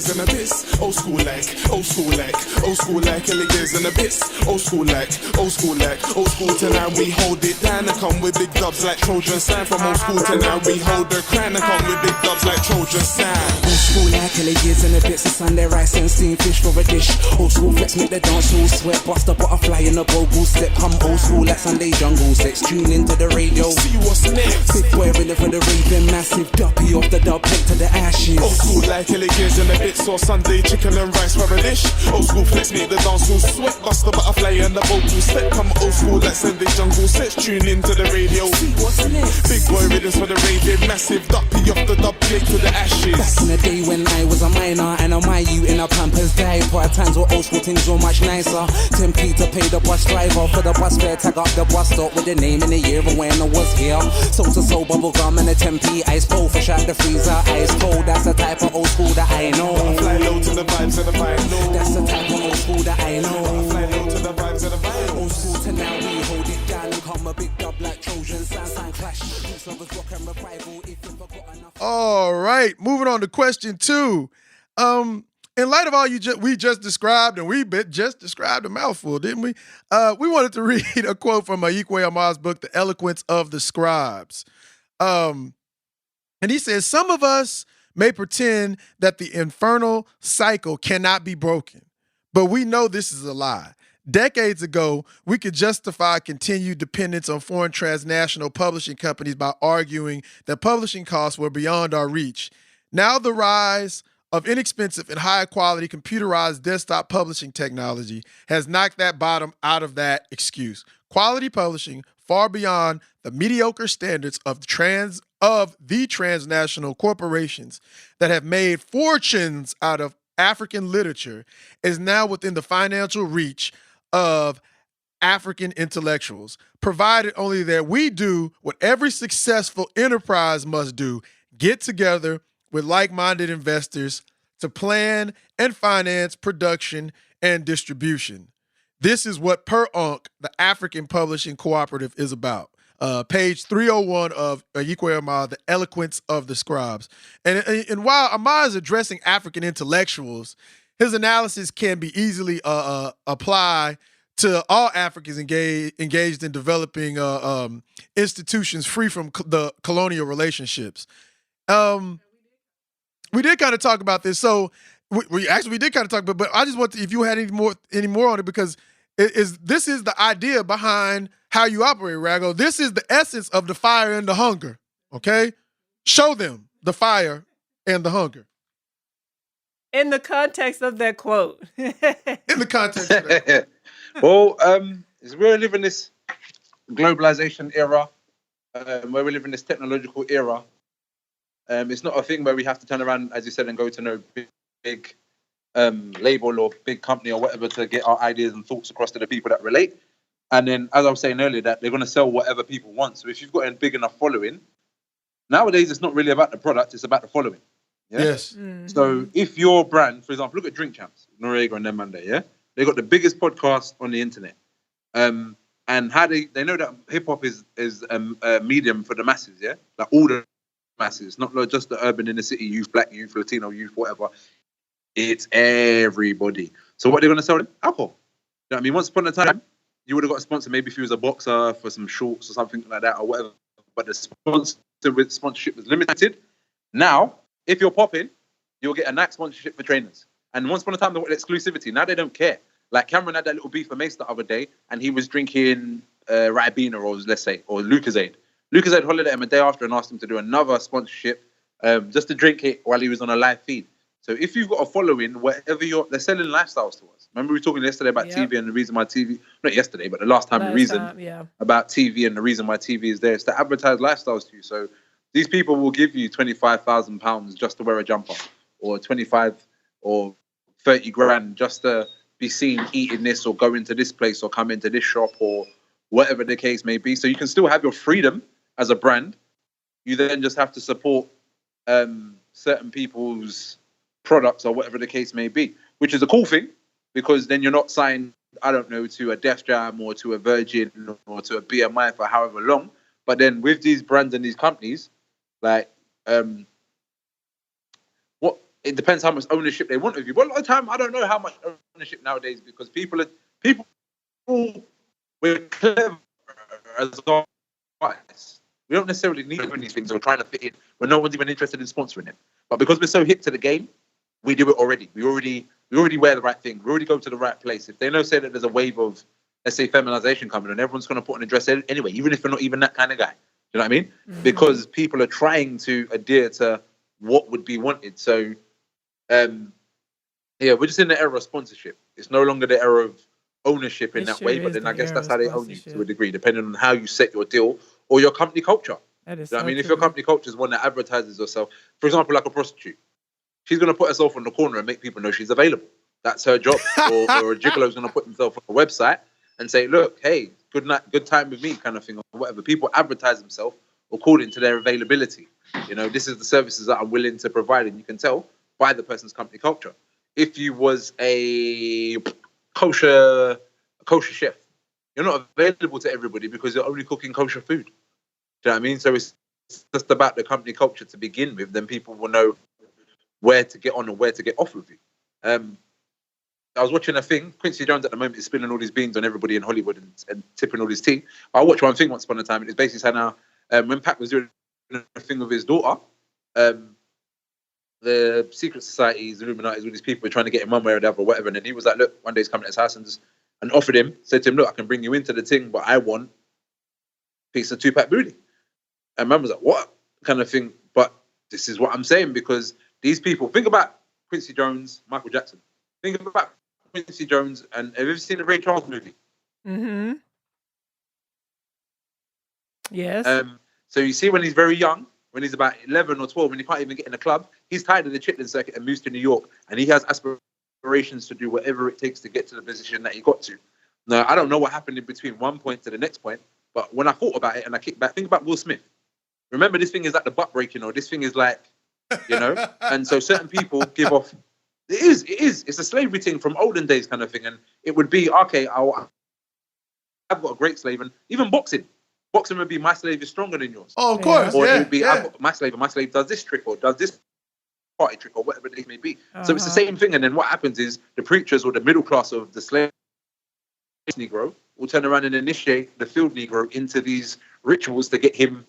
S10: And abyss, old school like, old school like, old school like, illegals and abyss, old school like, old school like, old school to now we hold it down and come with big dubs like Trojan Sand. From old school to now we hold the crown and come with big dubs like Trojan Sand.
S9: Old school like illegals and abyss, of Sunday rice and steamed fish for a dish. Old school flex make the dance all sweat, bust a butterfly in a bogle step. Come old school like Sunday jungle sex, tune into the radio.
S10: See what's next.
S9: Big boy ready for the raving, massive duppy off the dub, plate to the ashes.
S10: Old school like illegals and abyss. Or Sunday chicken and rice for a dish. Old school flex make the dance all sweat. Bust the butterfly and the vocal step. Come old school like Sunday jungle sets. Tune into the radio.
S9: See what's next.
S10: Big boy rhythms for the raving. Massive duppy off the dub plate to the ashes.
S9: Back in the day when I was a minor and on my you in a Pampers diaper. Times where old school things were much nicer. 10p to pay the bus driver for the bus fare. Tag up the bus stop with the name and the year of when I was here. Soul to soul bubble gum and a 10p ice cold. Fish out the freezer ice cold. That's the type of old school that I know.
S10: Fly low to the vibes of the vibe.
S9: That's the type of old school that I know.
S10: Fly low to the vibes of the vibe.
S9: Old school to now we hold it down and come a big dub like Trojan Sound clash. Use of us rock and revival. If you forgot enough.
S7: All right, moving on to question 2. In light of all we just described, and we just described a mouthful, didn't we? We wanted to read a quote from Ikwe Ahmad's book, The Eloquence of the Scribes. And he says, some of us may pretend that the infernal cycle cannot be broken, But we know this is a lie. Decades ago, we could justify continued dependence on foreign transnational publishing companies by arguing that publishing costs were beyond our reach. Now the rise of inexpensive and high-quality computerized desktop publishing technology has knocked that bottom out of that excuse. Quality publishing far beyond the mediocre standards of the transnational corporations that have made fortunes out of African literature is now within the financial reach of African intellectuals, provided only that we do what every successful enterprise must do: get together with like-minded investors to plan and finance production and distribution. This is what Per Onk, the African Publishing Cooperative, is about. Page 301 of Ikwe Amah, The Eloquence of the Scribes. And while Amah is addressing African intellectuals, his analysis can be easily applied to all Africans engaged in developing institutions free from the colonial relationships. We did kind of talk about this. So we did kind of talk, but I just want to, if you had any more on it, because this is the idea behind how you operate, Raggo. This is the essence of the fire and the hunger. Okay, show them the fire and the hunger.
S1: In the context of that quote.
S7: In the context of that.
S11: Well, we're living this globalization era, where we live in this technological era. It's not a thing where we have to turn around, as you said, and go to no big label or big company or whatever to get our ideas and thoughts across to the people that relate. And then, as I was saying earlier, that they're going to sell whatever people want. So if you've got a big enough following, nowadays it's not really about the product, it's about the following. Yeah?
S7: Yes.
S1: Mm-hmm.
S11: So if your brand, for example, look at Drink Champs, Noriega and them Monday, yeah? They got the biggest podcast on the internet. And how they know that hip hop is a medium for the masses, yeah? Like all the masses, not just the urban inner city youth, black youth, Latino youth, whatever. It's everybody. So what they're going to sell them? Alcohol. You know what I mean? Once upon a time, you would have got a sponsor, maybe if you was a boxer for some shorts or something like that or whatever. But the sponsorship was limited. Now, if you're popping, you'll get a Nike sponsorship for trainers. And once upon a time, they wanted exclusivity. Now they don't care. Like Cameron had that little beef for Mace the other day, and he was drinking Ribena, or let's say, or Lucozade. Lucozade hollered at him a day after and asked him to do another sponsorship just to drink it while he was on a live feed. So if you've got a following, wherever they're selling lifestyles to us. Remember we were talking yesterday about TV and the reason why TV, not yesterday, but the last time, about TV and the reason why TV is there is to advertise lifestyles to you. So these people will give you £25,000 just to wear a jumper, or 25 or 30 grand just to be seen eating this or go into this place or come into this shop or whatever the case may be. So you can still have your freedom as a brand. You then just have to support certain people's products or whatever the case may be, which is a cool thing, because then you're not signed, I don't know, to a Def Jam or to a Virgin or to a BMI for however long. But then with these brands and these companies, like, it depends how much ownership they want of you. But a lot of time, I don't know how much ownership nowadays, because people we're clever as artists. We don't necessarily need to do these things or trying to fit in when no one's even interested in sponsoring it. But because we're so hip to the game, we do it already. We already wear the right thing. We already go to the right place. If they say that there's a wave of, let's say, feminization coming, and everyone's going to put on a dress anyway, even if you're not even that kind of guy. You know what I mean? Mm-hmm. Because people are trying to adhere to what would be wanted. So, we're just in the era of sponsorship. It's no longer the era of ownership in that way, but then I guess that's how they own you to a degree, depending on how you set your deal or your company culture.
S1: That is
S11: you know what I mean? If your company culture is one that advertises herself, for example, like a prostitute, she's going to put herself on the corner and make people know she's available. That's her job. or a gigolo's going to put himself on a website and say, look, hey, good time with me, kind of thing, or whatever. People advertise themselves according to their availability. You know, this is the services that I'm willing to provide, and you can tell by the person's company culture. If you was a kosher chef, you're not available to everybody because you're only cooking kosher food. Do you know what I mean? So it's just about the company culture to begin with. Then people will know where to get on and where to get off with you. I was watching a thing. Quincy Jones at the moment is spilling all these beans on everybody in Hollywood and tipping all his tea. I watched one thing once upon a time, and it's basically saying now, when Pat was doing a thing with his daughter, the secret societies, Illuminati, all these people were trying to get him one way or the other or whatever. And then he was like, look, one day he's coming to his house and offered him, said to him, look, I can bring you into the thing, but I want a piece of Tupac booty. And man was like, what? Kind of thing. But this is what I'm saying, because these people, think about Quincy Jones, Michael Jackson. Think about Quincy Jones, and have you ever seen the Ray Charles movie?
S1: Mm-hmm. Yes.
S11: So you see when he's very young, when he's about 11 or 12, when he can't even get in a club, he's tired of the Chitlin circuit and moves to New York, and he has aspirations to do whatever it takes to get to the position that he got to. Now, I don't know what happened in between one point to the next point, but when I thought about it and I kicked back, think about Will Smith. Remember, this thing is like the butt breaking, or this thing is like, you know, and so certain people give off. It is. It's a slavery thing from olden days kind of thing, and it would be, okay, I've got a great slave, and even boxing would be, my slave is stronger than yours.
S7: Oh, of course.
S11: Or
S7: yeah,
S11: it would be,
S7: yeah.
S11: I've got my slave, and my slave does this trick or does this party trick or whatever it may be. So it's the same thing. And then what happens is the preachers or the middle class of the slave Negro will turn around and initiate the field Negro into these rituals to get him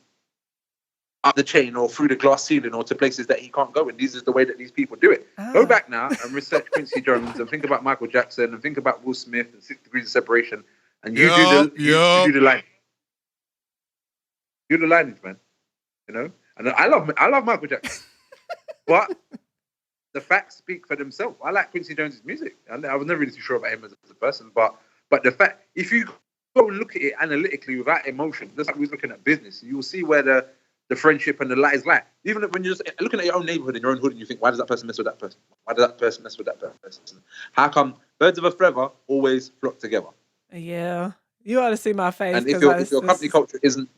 S11: up the chain or through the glass ceiling or to places that he can't go. And this is the way that these people do it. Go back now and research Quincy Jones and think about Michael Jackson and think about Will Smith and 6 Degrees of Separation. And you do the line. You're the lineage, man. You know? And I love Michael Jackson. But the facts speak for themselves. I like Quincy Jones' music. I was never really too sure about him as a person, but the fact, if you go and look at it analytically without emotion, just like we was looking at business, you will see where the friendship and the lies lie. Even when you're just looking at your own neighborhood, in your own hood, and you think, why does that person mess with that person? Why does that person mess with that person? How come birds of a feather always flock together?
S1: Yeah. You ought to see my face.
S11: And if your company culture isn't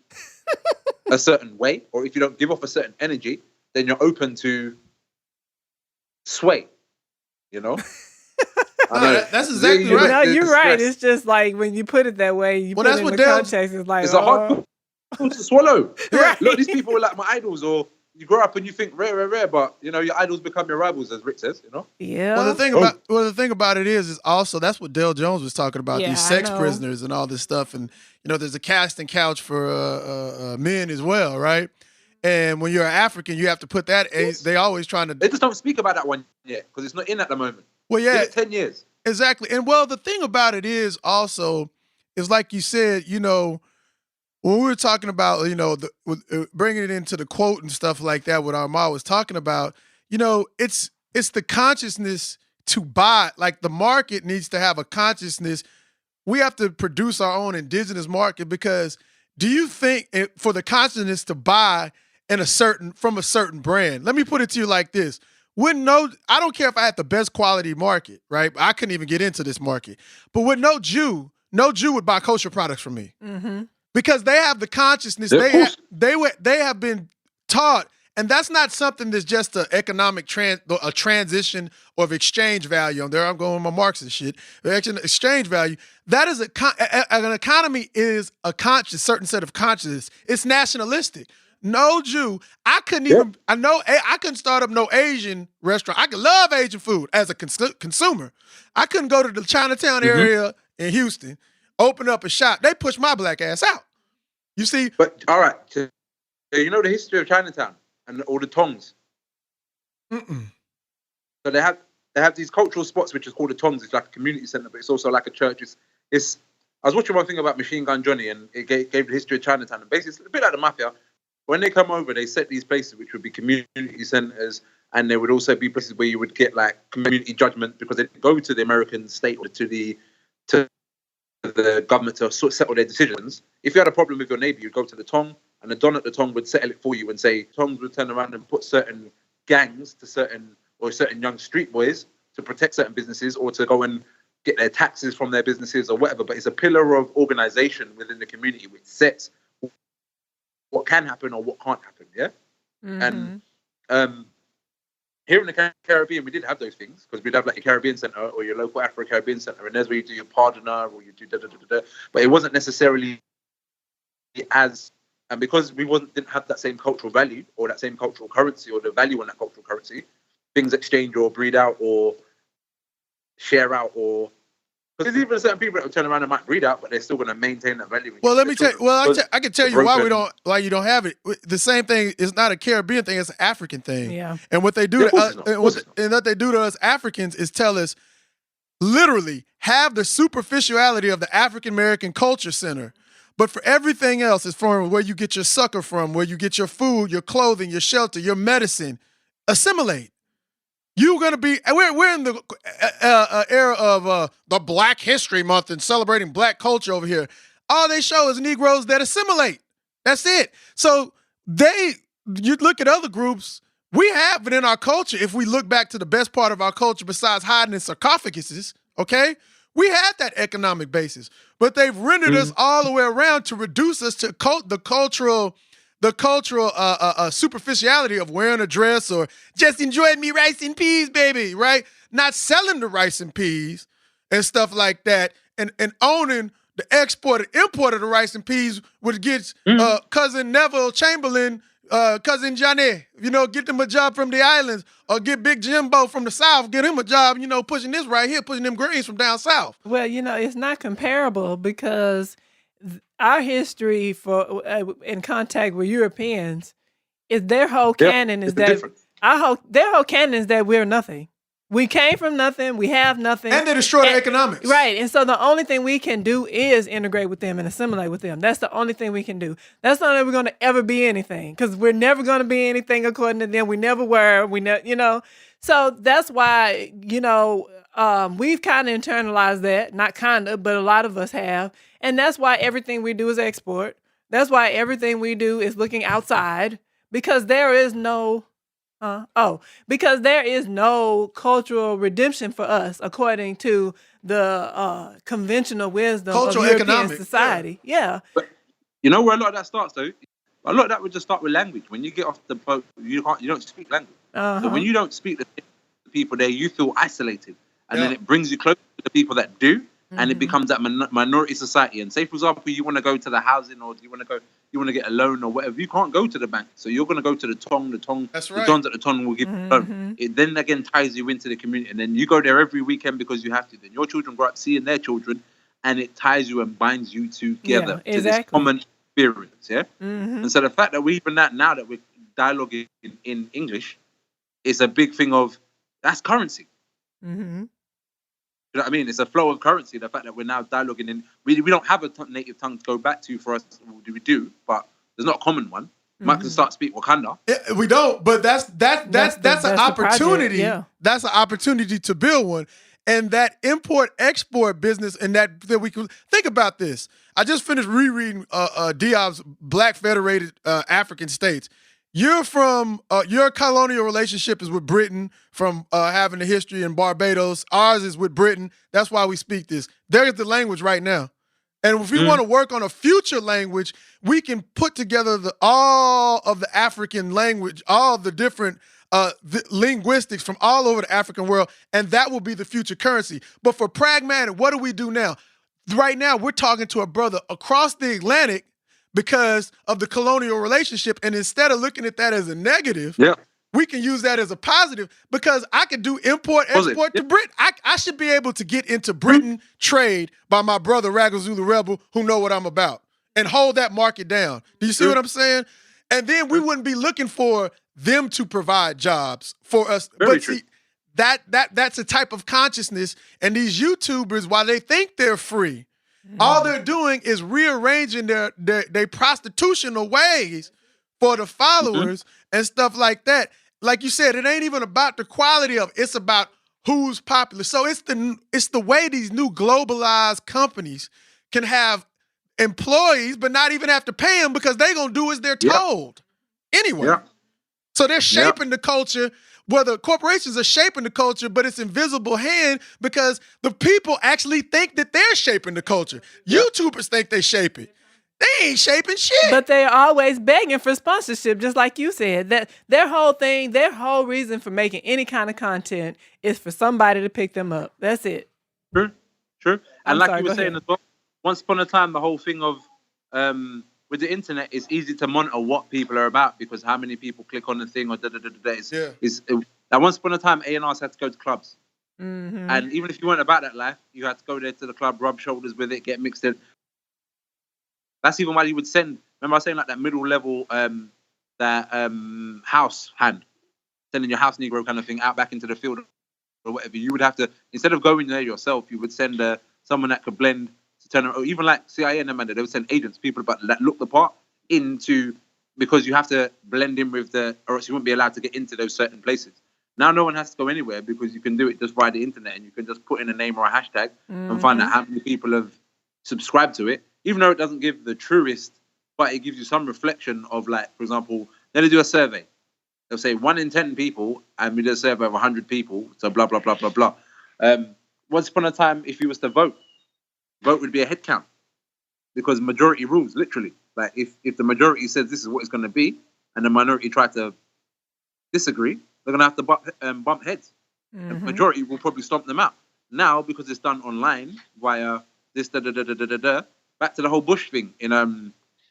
S11: a certain way, or if you don't give off a certain energy, then you're open to sway, you know?
S7: That's exactly right.
S1: No, you're right. It's just like when you put it that way, you put it in the context, it's like,
S11: it's a hard pill to swallow. Right. Look, these people are like my idols, or you grow up and you think rare, but you know, your idols become your rivals, as Rick says, you know?
S1: Yeah.
S7: Well, the thing about it is also that's what Dale Jones was talking about, these sex prisoners and all this stuff. And, you know, there's a casting couch for men as well, right? And when you're African, you have to put that. They always trying to.
S11: They just don't speak about that one yet because it's not in at the moment.
S7: Well, yeah,
S11: it's 10 years
S7: exactly. And well, the thing about it is also is like you said, you know, when we were talking about, you know, bringing it into the quote and stuff like that, what Armand was talking about, you know, it's the consciousness to buy. Like the market needs to have a consciousness. We have to produce our own indigenous market because do you think for the consciousness to buy from a certain brand? Let me put it to you like this. I don't care if I had the best quality market, right? I couldn't even get into this market. But with no Jew would buy kosher products from me. Mm-hmm. Because they have the consciousness. They have been taught, and that's not something that's just an economic a transition of exchange value. And there I'm going with my Marxist shit. Exchange value. That is an economy is a certain set of consciousness. It's nationalistic. No Jew. I couldn't even. I couldn't start up no Asian restaurant. I could love Asian food as a consumer. I couldn't go to the Chinatown area in Houston, open up a shop. They push my black ass out. You see?
S11: But all right, so you know the history of Chinatown and all the tongs.
S7: Mm-mm.
S11: So they have these cultural spots which is called the tongs. It's like a community center, but it's also like a church. It's. I was watching one thing about Machine Gun Johnny, and it gave the history of Chinatown. And basically, it's a bit like the mafia. When they come over, they set these places which would be community centers, and there would also be places where you would get like community judgment because they go to the American state or to the government to sort of settle their decisions. If you had a problem with your neighbor, you'd go to the Tong, and the Don at the Tong would settle it for you and say, Tongs would turn around and put certain gangs to certain young street boys to protect certain businesses or to go and get their taxes from their businesses or whatever. But it's a pillar of organization within the community which sets what can happen or what can't happen, yeah? Mm-hmm. And here in the Caribbean, we did have those things because we'd have like a Caribbean center or your local Afro-Caribbean center, and there's where you do your pardoner or you do da-da-da-da-da. But it wasn't necessarily as, and because we didn't have that same cultural value or that same cultural currency or the value on that cultural currency, things exchange or breed out or share out or Because there's even certain people that will turn around and might breed out, but they're still going to maintain that value.
S7: Well, let me tell you. Well, I can tell you why you don't have it. The same thing is not a Caribbean thing; it's an African thing.
S1: Yeah.
S7: And what they do to us, and what they do to us Africans is tell us, literally, have the superficiality of the African American culture center, but for everything else, it's from where you get your sucker from, where you get your food, your clothing, your shelter, your medicine. Assimilate. You're going to be, we're in the era of the Black History Month and celebrating black culture over here. All they show is Negroes that assimilate. That's it. So you look at other groups, we have it in our culture. If we look back to the best part of our culture besides hiding in sarcophaguses, okay, we had that economic basis. But they've rendered us all the way around to reduce us to the cultural superficiality of wearing a dress or just enjoying me rice and peas, baby, right? Not selling the rice and peas and stuff like that, and owning the export and import of the rice and peas, which gets cousin Neville Chamberlain, cousin Johnny, get them a job from the islands, or get Big Jimbo from the South, get him a job, pushing this right here, pushing them greens from down south.
S1: Well, it's not comparable because our history for in contact with Europeans is their whole canon is that their whole canon is that we're nothing. We came from nothing. We have nothing.
S7: And they destroyed the economics.
S1: Right. And so the only thing we can do is integrate with them and assimilate with them. That's the only thing we can do. That's not that we're going to ever be anything, because we're never going to be anything according to them. We never were. So that's why, we've kind of internalized that. Not kind of, but a lot of us have. And that's why everything we do is export. That's why everything we do is looking outside, because there is no cultural redemption for us according to the conventional wisdom
S7: cultural
S1: of European
S7: economic
S1: society. Yeah.
S11: But you know where a lot of that starts, though? A lot of that would just start with language. When you get off the boat, you don't speak language. So when you don't speak to the people there, you feel isolated, and then it brings you closer to the people that do. And it becomes that minority society. And say, for example, you want to go to the housing, or you want to get a loan or whatever. You can't go to the bank, so you're going to go to the tong.
S7: That's right.
S11: The Dons at the tong will give you a loan. It then again ties you into the community, and then you go there every weekend because you have to. Then your children grow up seeing their children, and it ties you and binds you together to this common experience. Yeah. And so the fact that now that we're dialoguing in English, is a big thing of that's currency. You know what I mean? It's a flow of currency. The fact that we're now dialoguing in, we don't have a native tongue to go back to for us. We do, but there's not a common one. Might can start to speak Wakanda.
S7: Yeah, we don't, but that's an opportunity. That's an opportunity to build one, and that import-export business, and that we can think about this. I just finished rereading Diab's Black Federated African States. You're from your colonial relationship is with Britain from having a history in Barbados. Ours is with Britain. That's why we speak this. There's the language right now. And if we want to work on a future language, we can put together all of the African language, all of the different linguistics from all over the African world, and that will be the future currency. But for pragmatic, what do we do now? Right now, we're talking to a brother across the Atlantic because of the colonial relationship. And instead of looking at that as a negative, we can use that as a positive, because I could do import, export to Britain. I should be able to get into Britain trade by my brother, Raggo Zulu Rebel, who know what I'm about, and hold that market down. Do you see what I'm saying? And then we wouldn't be looking for them to provide jobs for us.
S11: Very true.
S7: See, that's a type of consciousness. And these YouTubers, while they think they're free, all they're doing is rearranging their prostitutional ways for the followers and stuff like that. Like you said, it ain't even about the quality of it. It's about who's popular. So it's the way these new globalized companies can have employees but not even have to pay them, because they're going to do as they're told anyway. So they're shaping the culture. Whether corporations are shaping the culture, but it's invisible hand, because the people actually think that they're shaping the culture. YouTubers think they shape it. They ain't shaping shit.
S1: But they're always begging for sponsorship, just like you said. That their whole reason for making any kind of content is for somebody to pick them up. That's it.
S11: True. And like you were saying as well, once upon a time, the whole thing of with the internet, it's easy to monitor what people are about, because how many people click on the thing or is that once upon a time, A&Rs had to go to clubs. And even if you weren't about that life, you had to go there to the club, rub shoulders with it, get mixed in. That's even why you would send. Remember I was saying like that middle level, house hand, sending your house Negro kind of thing out back into the field or whatever. You would have to, instead of going there yourself, you would send someone that could blend to turn, or even like CIA and them, they would send agents, people that look the part into, because you have to blend in with or else you wouldn't be allowed to get into those certain places. Now no one has to go anywhere because you can do it just via the internet, and you can just put in a name or a hashtag and find out how many people have subscribed to it, even though it doesn't give the truest, but it gives you some reflection of, like, for example, they do a survey. They'll say 1 in 10 people, and we do a survey of 100 people, so blah, blah, blah, blah, blah. Once upon a time, if you was to vote would be a head count, because majority rules, literally. Like, if the majority says this is what it's going to be, and the minority try to disagree, they're going to have to bump heads. The majority will probably stomp them out. Now, because it's done online via this, back to the whole Bush thing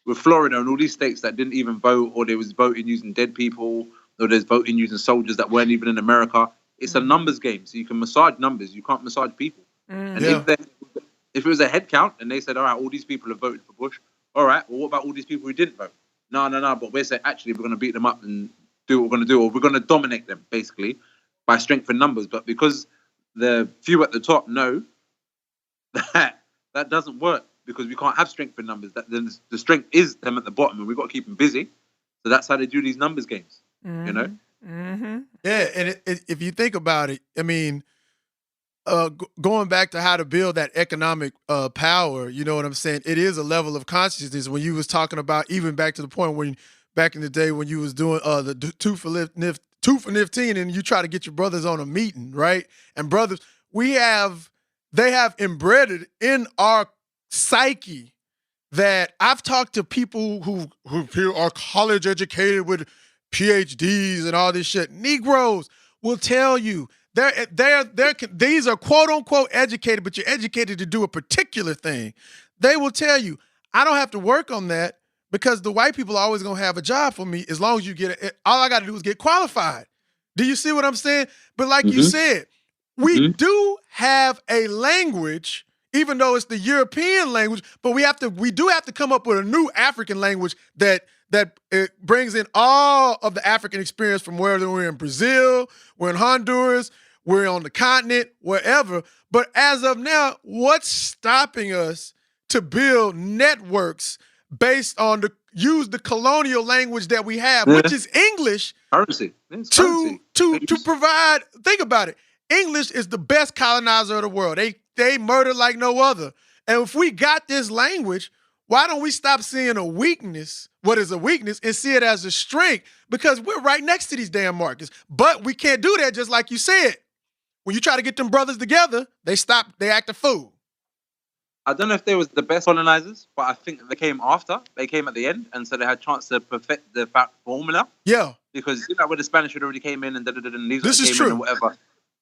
S11: with Florida and all these states that didn't even vote, or there was voting using dead people, or there's voting using soldiers that weren't even in America. It's a numbers game, so you can massage numbers. You can't massage people. And if it was a head count and they said, all right, all these people have voted for Bush, all right, well, what about all these people who didn't vote? No, but we're saying, actually, we're going to beat them up and do what we're going to do, or we're going to dominate them, basically, by strength in numbers. But because the few at the top know that doesn't work, because we can't have strength in numbers. Then the strength is them at the bottom, and we've got to keep them busy. So that's how they do these numbers games, you know?
S7: Yeah, and if you think about it, I mean, going back to how to build that economic power, you know what I'm saying? It is a level of consciousness. When you was talking about, even back to the point when back in the day when you was doing the 2 for 15, and you try to get your brothers on a meeting, right? And brothers, they have embedded in our psyche that I've talked to people who are college educated with PhDs and all this shit. Negroes will tell you these are quote unquote educated, but you're educated to do a particular thing. They will tell you, I don't have to work on that because the white people are always gonna have a job for me as long as you get it. All I got to do is get qualified. Do you see what I'm saying? But like you said, we do have a language, even though it's the European language, but we do have to come up with a new African language that it brings in all of the African experience from whether we're in Brazil, we're in Honduras, we're on the continent, wherever. But as of now, what's stopping us to build networks based on use the colonial language that we have, which is English, to provide? Think about it. English is the best colonizer of the world. They murder like no other. And if we got this language, why don't we stop seeing a weakness, what is a weakness, and see it as a strength? Because we're right next to these damn markets. But we can't do that, just like you said. When you try to get them brothers together, they act a fool.
S11: I don't know if they was the best colonizers, but I think they came after. They came at the end, and so they had a chance to perfect the formula. Yeah. Because when the Spanish had already came in and these
S7: this is
S11: came
S7: true.
S11: in and whatever,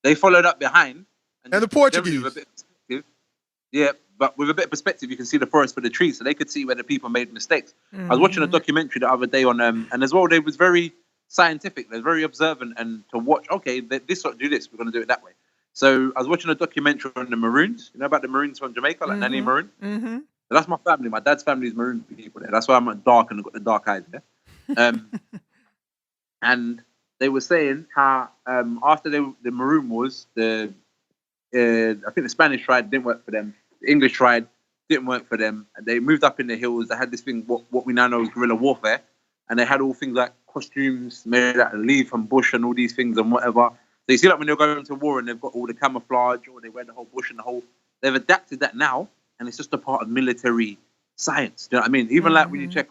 S11: they followed up behind.
S7: And the Portuguese.
S11: But with a bit of perspective, you can see the forest for the trees, so they could see where the people made mistakes. I was watching a documentary the other day on, and as well, they was very scientific. They're very observant, and to watch, okay, this sort of do this, we're going to do it that way. So I was watching a documentary on the Maroons. You know about the Maroons from Jamaica, like Nanny Maroon? So that's my family. My dad's family is Maroon people there. That's why I'm dark and I've got the dark eyes there. And they were saying how after the Maroon Wars, I think the Spanish tried, didn't work for them. The English tried, didn't work for them. They moved up in the hills. They had this thing, what we now know as guerrilla warfare. And they had all things like costumes made out of leaf and bush and all these things and whatever. So you see, like when they're going to war and they've got all the camouflage, or they wear the whole bush and they've adapted that now, and it's just a part of military science. Do you know what I mean? Even like when you check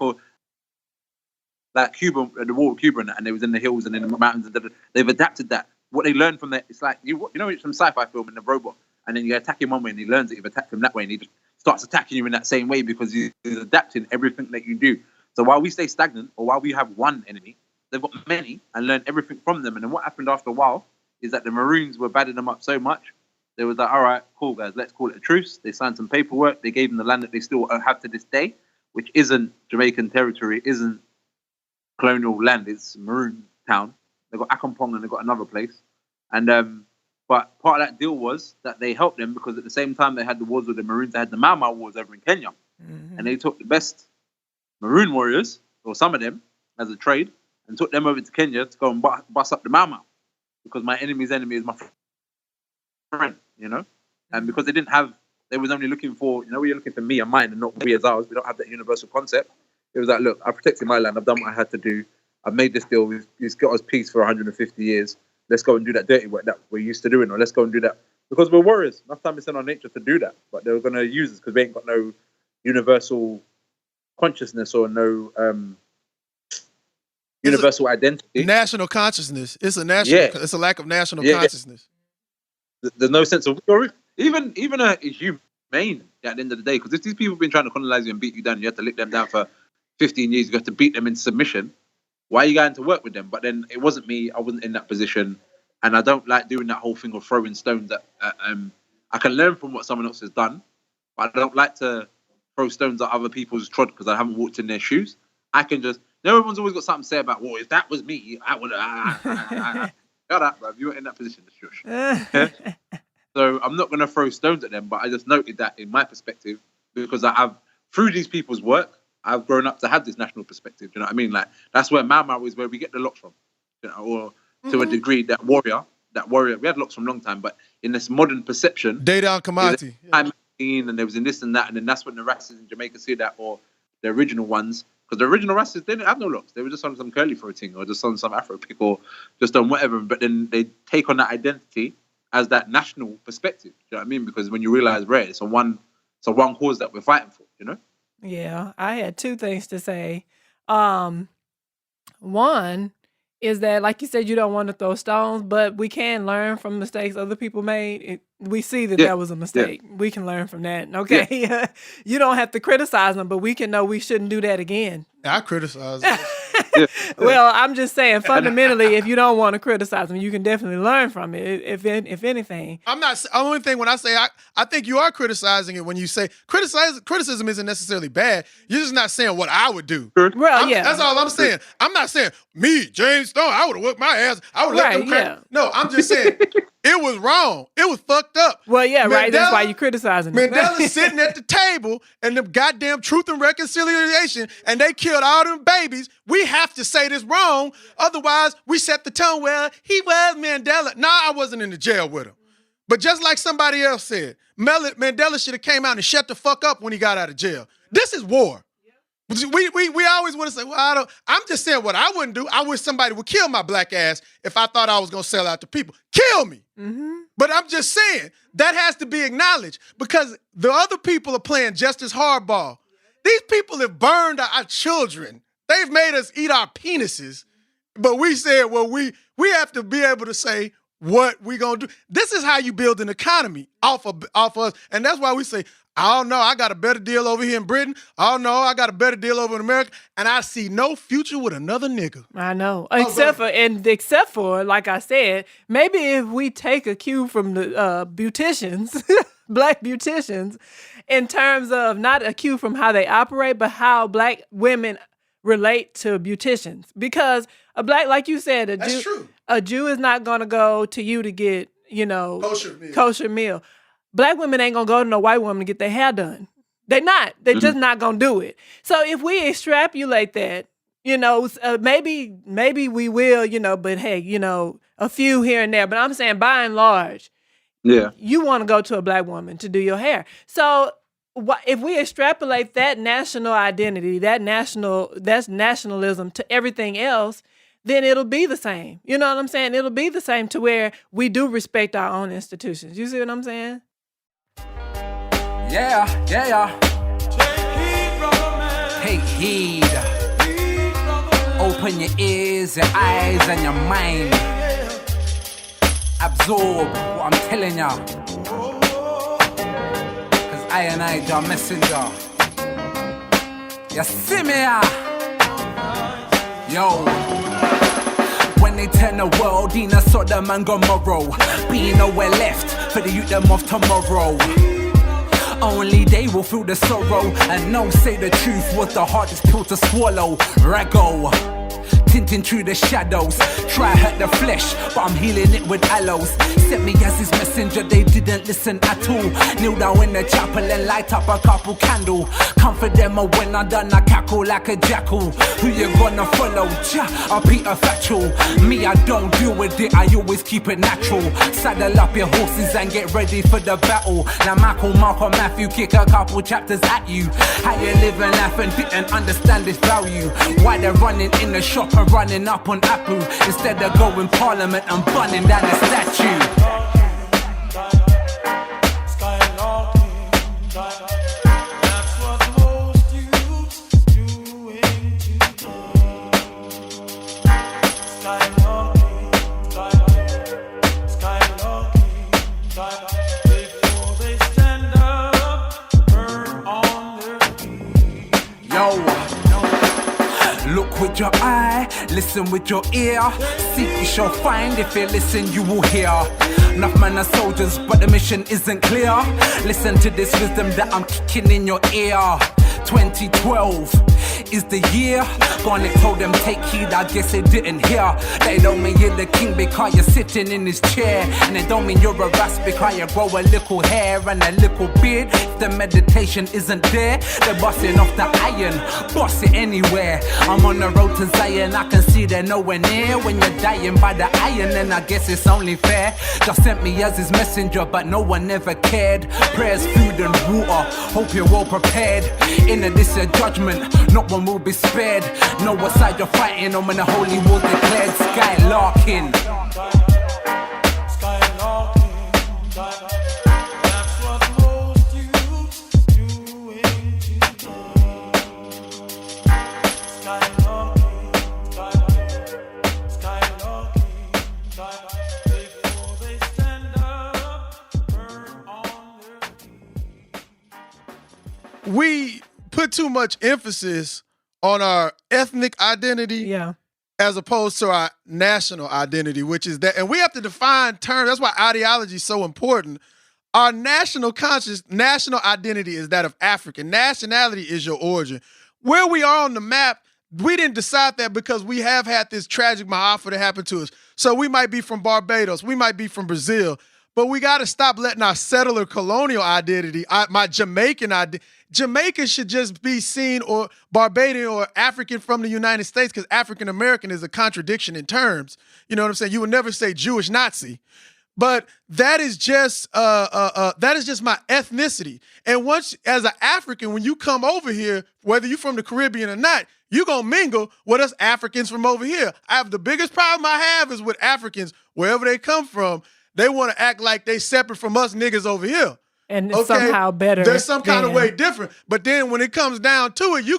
S11: like Cuba, the war with Cuba, and they was in the hills and in the mountains, they've adapted that. What they learned from that, it's like you know, it's some sci-fi film in the robot, and then you attack him one way and he learns it. You've attacked him that way, and he just starts attacking you in that same way because he's adapting everything that you do. So while we stay stagnant, or while we have one enemy, they've got many and learn everything from them. And then what happened after a while is that the Maroons were badding them up so much, they was like, all right, cool, guys, let's call it a truce. They signed some paperwork. They gave them the land that they still have to this day, which isn't Jamaican territory, isn't colonial land. It's Maroon Town. They've got Akampong and they've got another place. And But part of that deal was that they helped them because at the same time they had the wars with the Maroons, they had the Mau Mau wars over in Kenya. And they took the best Maroon warriors, or some of them, as a trade, and took them over to Kenya to go and bust up the Mau Mau. Because my enemy's enemy is my friend, you know? And because they was only looking for, you know, we're looking for me and mine and not we as ours. We don't have that universal concept. It was like, look, I protected my land. I've done what I had to do. I've made this deal. We've got us peace for 150 years. Let's go and do that dirty work that we're used to doing, or let's go and do that. Because we're warriors. Enough time it's in our nature to do that. But they were going to use us because we ain't got no universal consciousness or no universal identity.
S7: National consciousness. It's a it's a lack of national consciousness.
S11: There's no sense of even humane at the end of the day, because if these people have been trying to colonize you and beat you down, you have to lick them down for 15 years, you have to beat them in submission. Why are you going to work with them? But then it wasn't me. I wasn't in that position, and I don't like doing that whole thing of throwing stones. I can learn from what someone else has done, but I don't like to throw stones at other people's trod because I haven't walked in their shoes. I can just. Everyone's always got something to say about, well, if that was me, I would have. Shut up, bro. You weren't in that position. Shush. So I'm not going to throw stones at them, but I just noted that in my perspective, because through these people's work, I've grown up to have this national perspective. You know what I mean? Like, that's where Mau Mau is where we get the locks from, you know, or to a degree, that warrior, we had locks from a long time, but in this modern perception,
S7: Data Kamati.
S11: And there was in this and that, and then that's when the races in Jamaica see that, or the original ones, because the original races, they didn't have no locks. They were just on some curly for a thing, or just on some Afro pick, or just on whatever, but then they take on that identity as that national perspective. You know what I mean? Because when you realize, it's a one cause that we're fighting for, you know?
S1: Yeah, I had two things to say. One is that, like you said, you don't want to throw stones, but we can learn from mistakes other people made. We see that that was a mistake. We can learn from that. Okay, you don't have to criticize them, but we can know we shouldn't do that again.
S7: I criticize.
S1: Well, I'm just saying, fundamentally, if you don't want to criticize them, you can definitely learn from it, if anything.
S7: I'm not, the only thing when I say, I think you are criticizing it when you say, criticism isn't necessarily bad. You're just not saying what I would do.
S1: Well,
S7: That's all I'm saying. I'm not saying, me, James Stone, I would have whooped my ass. I would have let them crack. No, I'm just saying, it was wrong. It was fucked up.
S1: Well, yeah, right. That's why you're criticizing them.
S7: Mandela's sitting at the table and the goddamn Truth and Reconciliation, and they killed all them babies. We have to say this wrong. Otherwise, we set the tone. Well, he was Mandela. Nah, I wasn't in the jail with him. But just like somebody else said, Mandela should have came out and shut the fuck up when he got out of jail. This is war. We always want to say, well, I'm just saying what I wouldn't do. I wish somebody would kill my black ass if I thought I was going to sell out to people. Kill me. But I'm just saying, that has to be acknowledged because the other people are playing just as hardball. These people have burned our children. They've made us eat our penises. But we said, well, we have to be able to say what we going to do. This is how you build an economy off of us. And that's why we say, I don't know, I got a better deal over here in Britain. I don't know, I got a better deal over in America. And I see no future with another nigga.
S1: I know. Except for, like I said, maybe if we take a cue from the beauticians, black beauticians, in terms of not a cue from how they operate, but how black women relate to beauticians. Because a black, like you said, a Jew is not going to go to you to get, kosher meal. Black women ain't gonna go to no white woman to get their hair done. They're not. They're just not gonna do it. So if we extrapolate that, maybe we will, but hey, a few here and there. But I'm saying by and large, you want to go to a black woman to do your hair. So if we extrapolate that national identity, that's nationalism to everything else, then it'll be the same. You know what I'm saying? It'll be the same to where we do respect our own institutions. You see what I'm saying?
S9: Yeah. Take heed. Open your ears, your eyes, and your mind. Absorb what I'm telling ya. Cause I and I are messenger. You see me, Yo. When they turn the world in a Sodom and Gomorrah, be nowhere left for the youth them of tomorrow. Only they will feel the sorrow, and no say the truth was the hardest pill to swallow. Raggo, tinting through the shadows. Try hurt the flesh, but I'm healing it with aloes. Sent me as his messenger, they didn't listen at all. Kneel down in the chapel and light up a couple candle. Comfort them when I'm done, I cackle like a jackal. Who you gonna follow? I'll be a factual. Me, I don't deal with it, I always keep it natural. Saddle up your horses and get ready for the battle. Now Michael, Mark or Matthew kick a couple chapters at you. How you living life and didn't understand its value. Why they're running in the shop and running up on Apple instead of going parliament and burning down the statue. Look with your eye, listen with your ear. Seek you shall find, if you listen you will hear. Enough men are soldiers but the mission isn't clear. Listen to this wisdom that I'm kicking in your ear. 2012 is the year. Garnet told them take heed, I guess they didn't hear. They don't mean you're the king because you're sitting in his chair. And they don't mean you're a rasp because you grow a little hair and a little beard. If the meditation isn't there, they're busting off the iron. Boss it anywhere. I'm on the road to Zion, I can see they're nowhere near. When you're dying by the iron, then I guess it's only fair. Just sent me as his messenger, but no one ever cared. Prayers, food and water, hope you're well prepared. In this judgment, not one will be spared. Know what side you're fighting on when the holy war's declared. Skylarking.
S7: We put too much emphasis on our ethnic identity as opposed to our national identity, which is that, and we have to define terms. That's why ideology is so important. Our national identity is that of African. Nationality is your origin. Where we are on the map, we didn't decide that because we have had this tragic Ma'afa that happened to us. So we might be from Barbados, we might be from Brazil, but we got to stop letting our settler colonial identity, my Jamaican identity, Jamaica should just be seen, or Barbadian or African from the United States, because African American is a contradiction in terms. You know what I'm saying? You would never say Jewish Nazi, but that is just my ethnicity. And once, as an African, when you come over here, whether you're from the Caribbean or not, you're gonna mingle with us Africans from over here. I have the biggest problem I have is with Africans, wherever they come from, they want to act like they separate from us niggas over here.
S1: And it's somehow better.
S7: There's some kind of way different. But then when it comes down to it, you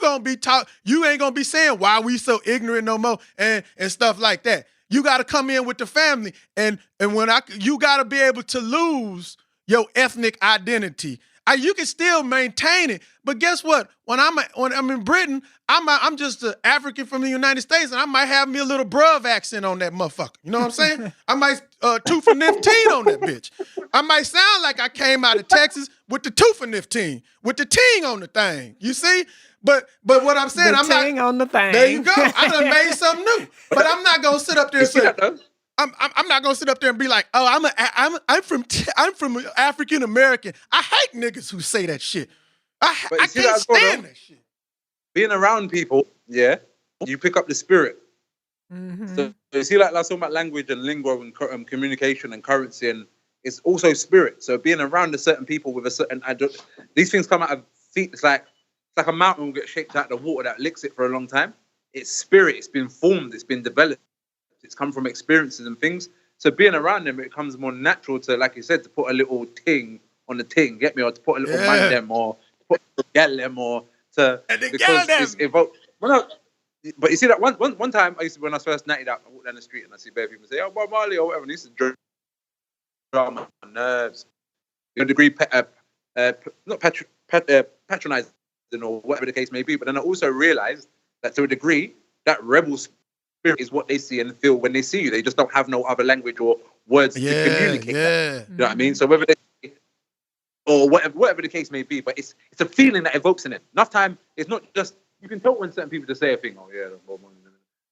S7: ain't gonna be saying why we so ignorant no more and stuff like that. You gotta come in with the family. And you gotta be able to lose your ethnic identity. You can still maintain it, but guess what? When I'm in Britain, I'm just an African from the United States, and I might have me a little bruv accent on that motherfucker. You know what I'm saying? I might 2 for 15 on that bitch. I might sound like I came out of Texas with the 2 for 15, with the ting on the thing. You see? But what I'm saying, I'm not
S1: on the thing.
S7: There you go. I done made something new. But I'm not gonna sit up there and say. I'm not gonna sit up there and be like, oh, I'm from African American. I hate niggas who say that shit. I can't stand that shit.
S11: Being around people, you pick up the spirit.
S1: Mm-hmm.
S11: So you see, like, let's talk about language and lingo and communication and currency, and it's also spirit. So being around a certain people with a certain these things come out of feet. It's like a mountain will get shaped out of the water that licks it for a long time. It's spirit. It's been formed. It's been developed. It's come from experiences and things. So being around them, it becomes more natural to, like you said, to put a little ting on the ting, get me, or to put a little man them, or to put a gal them, or to because it's evoked. Well, no, but you see that one time when I first natted out, I walk down the street and I see bare people say, "Oh, Bob Marley" or whatever. And I used to draw my nerves. To a degree, not patronizing or whatever the case may be. But then I also realized that to a degree, that rebel spirit is what they see and feel when they see you. They just don't have no other language or words to communicate. That. You know what I mean? So whether they or whatever the case may be, but it's a feeling that evokes in it. Enough time, it's not just, you can tell when certain people just say a thing, oh yeah,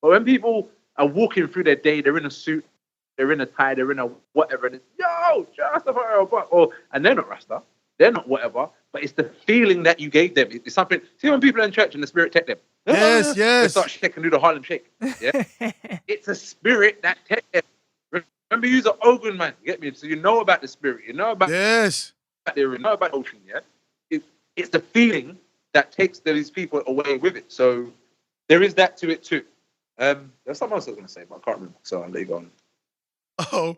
S11: But when people are walking through their day, they're in a suit, they're in a tie, they're in a whatever, and it's, yo, Rastafari, and they're not Rasta, they're not whatever, but it's the feeling that you gave them. It's something, see when people are in church and the spirit take them.
S7: Yes,
S11: They
S7: yes.
S11: start shaking, do the Harlem Shake. Yeah, it's a spirit that takes them. Remember, you're an Ogun man, get me? So you know about the spirit, you know about
S7: Yes.
S11: you know about ocean, yeah? It's the feeling that takes these people away with it. So there is that to it too. There's something else I was going to say, but I can't remember. So I'll let you go on.
S7: Oh,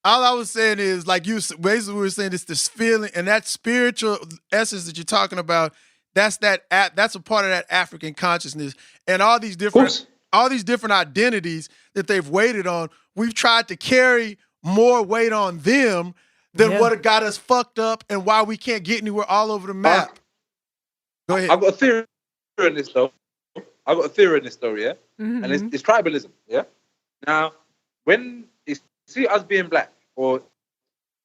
S7: all I was saying is, like you basically were saying, it's this feeling and that spiritual essence that you're talking about. That's a part of that African consciousness, and all these different identities that they've waited on. We've tried to carry more weight on them than what got us fucked up and why we can't get anywhere all over the map. Go ahead.
S11: I've got a theory in this though. Yeah?
S1: Mm-hmm.
S11: And it's tribalism, yeah? Now, when you see us being black, or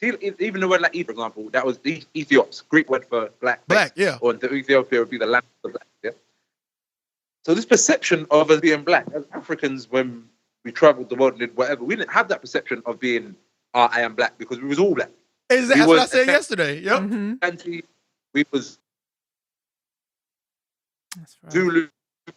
S11: see, even the word like for example, that was the Ethiops, Greek word for black.
S7: Black, yeah.
S11: Or the Ethiopia would be the land of the black, yeah? So this perception of us being black, as Africans, when we traveled the world and did whatever, we didn't have that perception of being, I am black, because we was all black.
S7: Exactly. That's what I said yesterday. Yep.
S1: Mm-hmm.
S11: We was Zulu,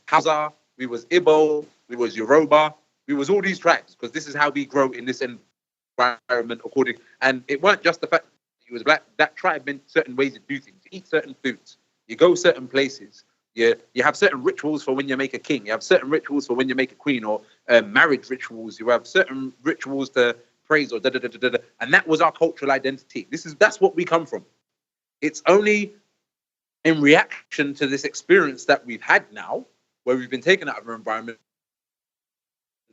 S11: Hausa, we was Igbo, we was Yoruba, we was all these tribes, because this is how we grow in this environment according. And it weren't just the fact that you was black. That tribe meant certain ways to do things. You eat certain foods. You go certain places. You have certain rituals for when you make a king. You have certain rituals for when you make a queen, or marriage rituals. You have certain rituals to praise, or da-da-da-da-da. And that was our cultural identity. That's what we come from. It's only in reaction to this experience that we've had now, where we've been taken out of our environment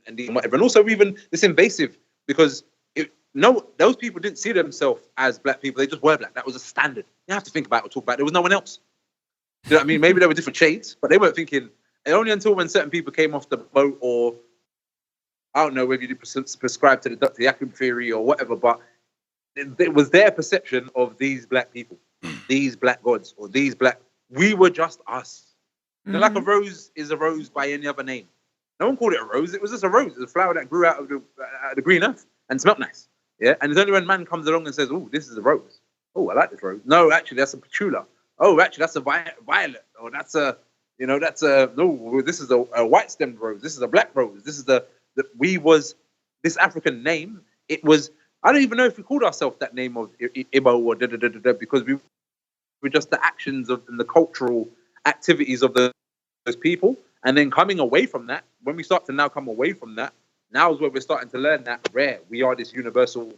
S11: and whatever. And also even this invasive, because those people didn't see themselves as black people. They just were black. That was a standard. You have to think about it or talk about it. There was no one else. You know what I mean? Maybe there were different shades, but they weren't thinking. And only until when certain people came off the boat, or I don't know whether you prescribe to the Dr. Yacob theory or whatever, but it was their perception of these black people, these black gods, or these black. We were just us. Mm-hmm. Like a rose is a rose by any other name. No one called it a rose. It was just a rose. It was a flower that grew out of the green earth and smelled nice. Yeah, and it's only when man comes along and says, "Oh, this is a rose. Oh, I like this rose." No, actually, that's a patchouli. Oh, actually, that's a violet. Or that's a, no, this is a white-stemmed rose. This is a black rose. This is this African name. It was, I don't even know if we called ourselves that name of Ibo or da-da-da-da-da, because we were just the actions of and the cultural activities of those people. And then coming away from that, when we start to now come away from that, now is where we're starting to learn that we are this universal,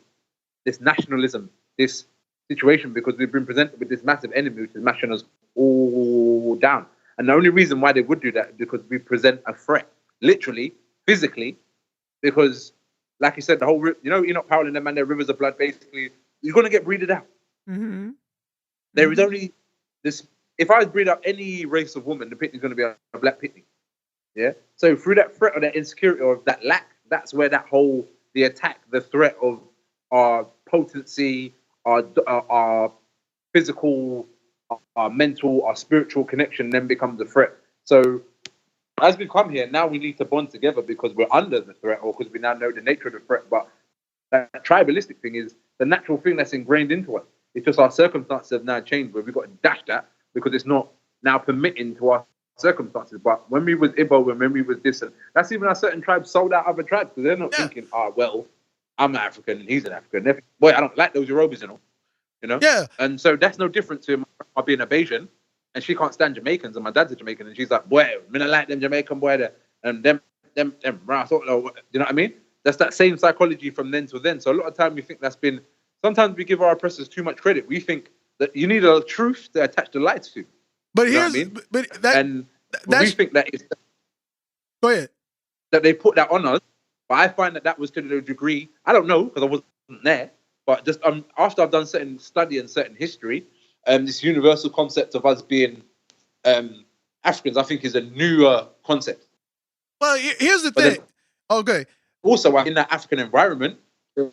S11: this nationalism, this situation, because we've been presented with this massive enemy which is mashing us all down. And the only reason why they would do that is because we present a threat, literally, physically, because, like you said, the whole, Enoch Powell and them and their rivers of blood, basically, you're going to get breeded out.
S1: Mm-hmm.
S11: There is only this. If I breed up any race of woman, the pitney's going to be a black pitney. Yeah. So through that threat or that insecurity or that lack, that's where the attack, the threat of our potency, our physical, our mental, our spiritual connection then becomes a threat. So as we come here, now we need to bond together because we're under the threat, or because we now know the nature of the threat. But that tribalistic thing is the natural thing that's ingrained into us. It's just our circumstances have now changed, where we've got to dash that because it's not now permitting to our circumstances. But when we was Igbo, when we was this, and that's even how certain tribes sold out other tribes, because they're not thinking, well, I'm an African and he's an African. Boy, I don't like those Yorubas, you know? Yeah. And so that's no different to my being a Bayesian, and she can't stand Jamaicans, and my dad's a Jamaican, and she's like, boy, I don't like them Jamaican boy there, and them, you know what I mean? That's that same psychology from then to then. So a lot of time we think sometimes we give our oppressors too much credit. We think that you need a truth to attach the light to.
S7: But
S11: we think that is.
S7: Go ahead.
S11: That they put that on us, but I find that was to the degree, I don't know because I wasn't there, but just after I've done certain study and certain history, this universal concept of us being Africans, I think, is a newer concept.
S7: Well, here's the thing. Okay.
S11: Also, in that African environment,
S7: you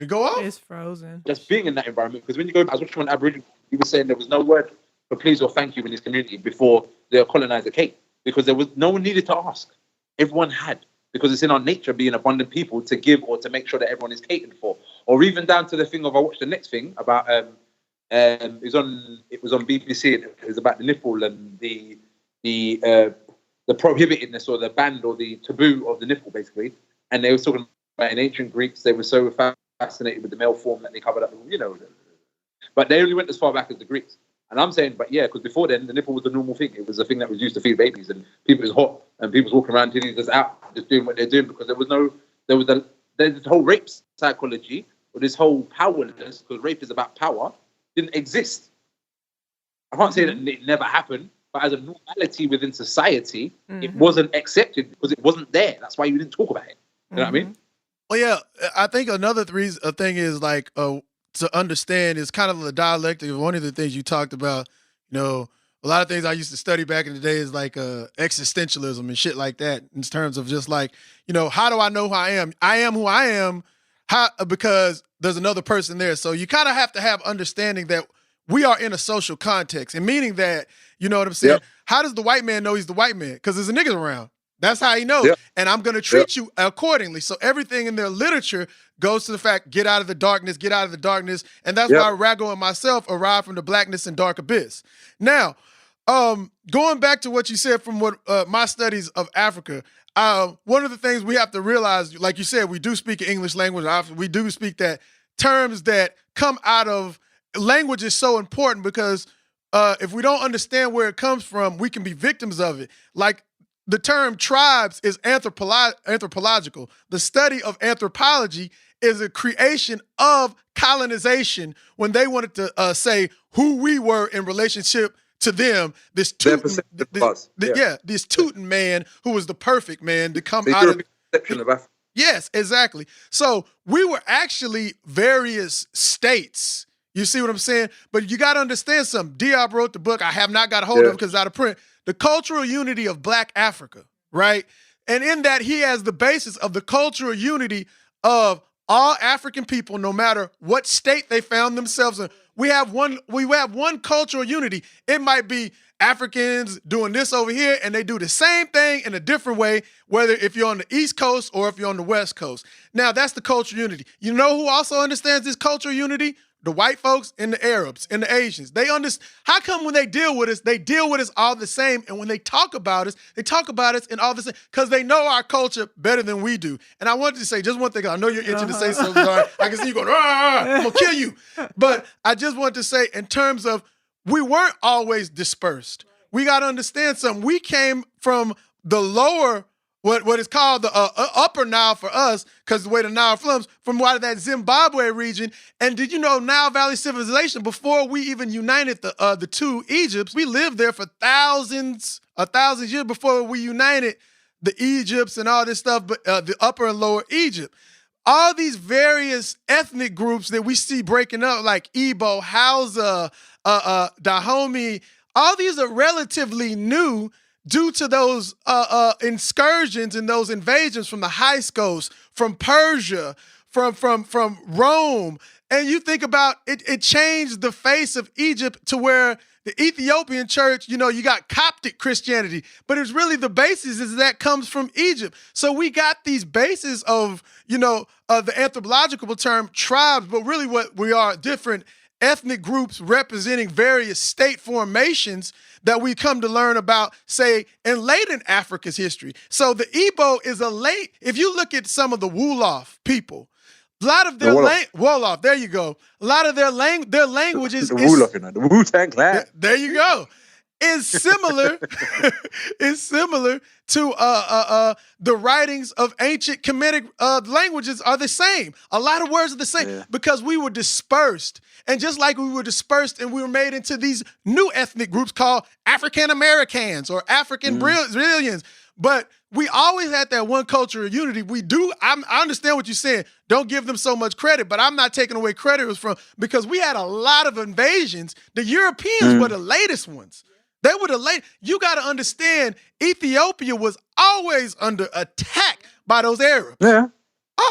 S7: go off?
S1: It's frozen.
S11: Just being in that environment, because when you go, I was watching one Aboriginal, he was saying there was no word for please or thank you in his community before the colonizer came, because no one needed to ask. Everyone had, because it's in our nature, being abundant people, to give or to make sure that everyone is catered for. Or even down to the thing of, I watched the next thing about it was on BBC, and it was about the nipple and the prohibitedness or the ban or the taboo of the nipple, basically. And they were talking about, in ancient Greeks, they were so fascinated with the male form that they covered up, but they only went as far back as the Greeks. And I'm saying, but yeah, because before then, the nipple was a normal thing. It was a thing that was used to feed babies, and people was hot, and people was walking around titties just out, just doing what they're doing, because there's this whole rape psychology, or this whole powerlessness, because rape is about power, didn't exist. I can't say that it never happened, but as a normality within society, it wasn't accepted because it wasn't there. That's why you didn't talk about it. You know what I mean?
S7: Well, yeah, I think another thing is like to understand is kind of the dialectic of one of the things you talked about. A lot of things I used to study back in the day is like existentialism and shit like that, in terms of just like, how do I know who I am? I am who I am because there's another person there. So you kind of have to have understanding that we are in a social context, and meaning that, you know what I'm saying? Yep. How does the white man know he's the white man? Because there's a niggas around. That's how he knows. Yep. And I'm going to treat you accordingly. So everything in their literature goes to the fact, get out of the darkness, get out of the darkness. And that's why Raggo and myself arrived from the blackness and dark abyss. Now, going back to what you said from what my studies of Africa, one of the things we have to realize, like you said, we do speak an English language. We do speak that terms that come out of language is so important, because if we don't understand where it comes from, we can be victims of it. Like, the term tribes is anthropological. The study of anthropology is a creation of colonization when they wanted to say who we were in relationship to them. This Teuton man who was the perfect man to come out of Africa. Yes, exactly. So we were actually various states. You see what I'm saying? But you got to understand something. Diop wrote the book. I have not got a hold of it because it's out of print. The cultural unity of Black Africa, right? And in that, he has the basis of the cultural unity of all African people, no matter what state they found themselves in. We have one cultural unity. It might be Africans doing this over here, and they do the same thing in a different way, whether if you're on the East Coast or if you're on the West Coast. Now, that's the cultural unity. You know who also understands this cultural unity? The white folks and the Arabs and the Asians. They understand. How come when they deal with us all the same? And when they talk about us in all the same, because they know our culture better than we do. And I wanted to say just one thing. I know you're itching to say something. I can see you going, I'm going to kill you. But I just want to say, in terms of, we weren't always dispersed. We got to understand something. We came from the lower, what is called the upper Nile for us, because the way the Nile flows, from out of that Zimbabwe region. And did you know Nile Valley civilization, before we even united the two Egypts, we lived there for thousands years before we united the Egypts and all this stuff, but the upper and lower Egypt. All these various ethnic groups that we see breaking up, like Igbo, Hausa, Dahomey, all these are relatively new due to those incursions and those invasions from the Hyksos, from Persia, from Rome. And you think about it, it changed the face of Egypt to where the Ethiopian church, you got Coptic Christianity, but it's really the basis is that comes from Egypt. So we got these bases of, the anthropological term tribes, but really what we are, different ethnic groups representing various state formations that we come to learn about, say, in late in Africa's history. So the Igbo is if you look at some of the Wolof people, a lot of their Wolof, there you go. A lot of their languages
S11: the Wolof, the Wu-Tang Clan.
S7: There you go. Is similar to the writings of ancient Kemetic languages are the same. A lot of words are the same because we were dispersed. And just like we were dispersed and we were made into these new ethnic groups called African Americans or African Brazilians, but we always had that one cultural unity. We do. I understand what you're saying. Don't give them so much credit, but I'm not taking away credit because we had a lot of invasions. The Europeans were the latest ones. They were the late. You got to understand, Ethiopia was always under attack by those Arabs.
S11: Yeah.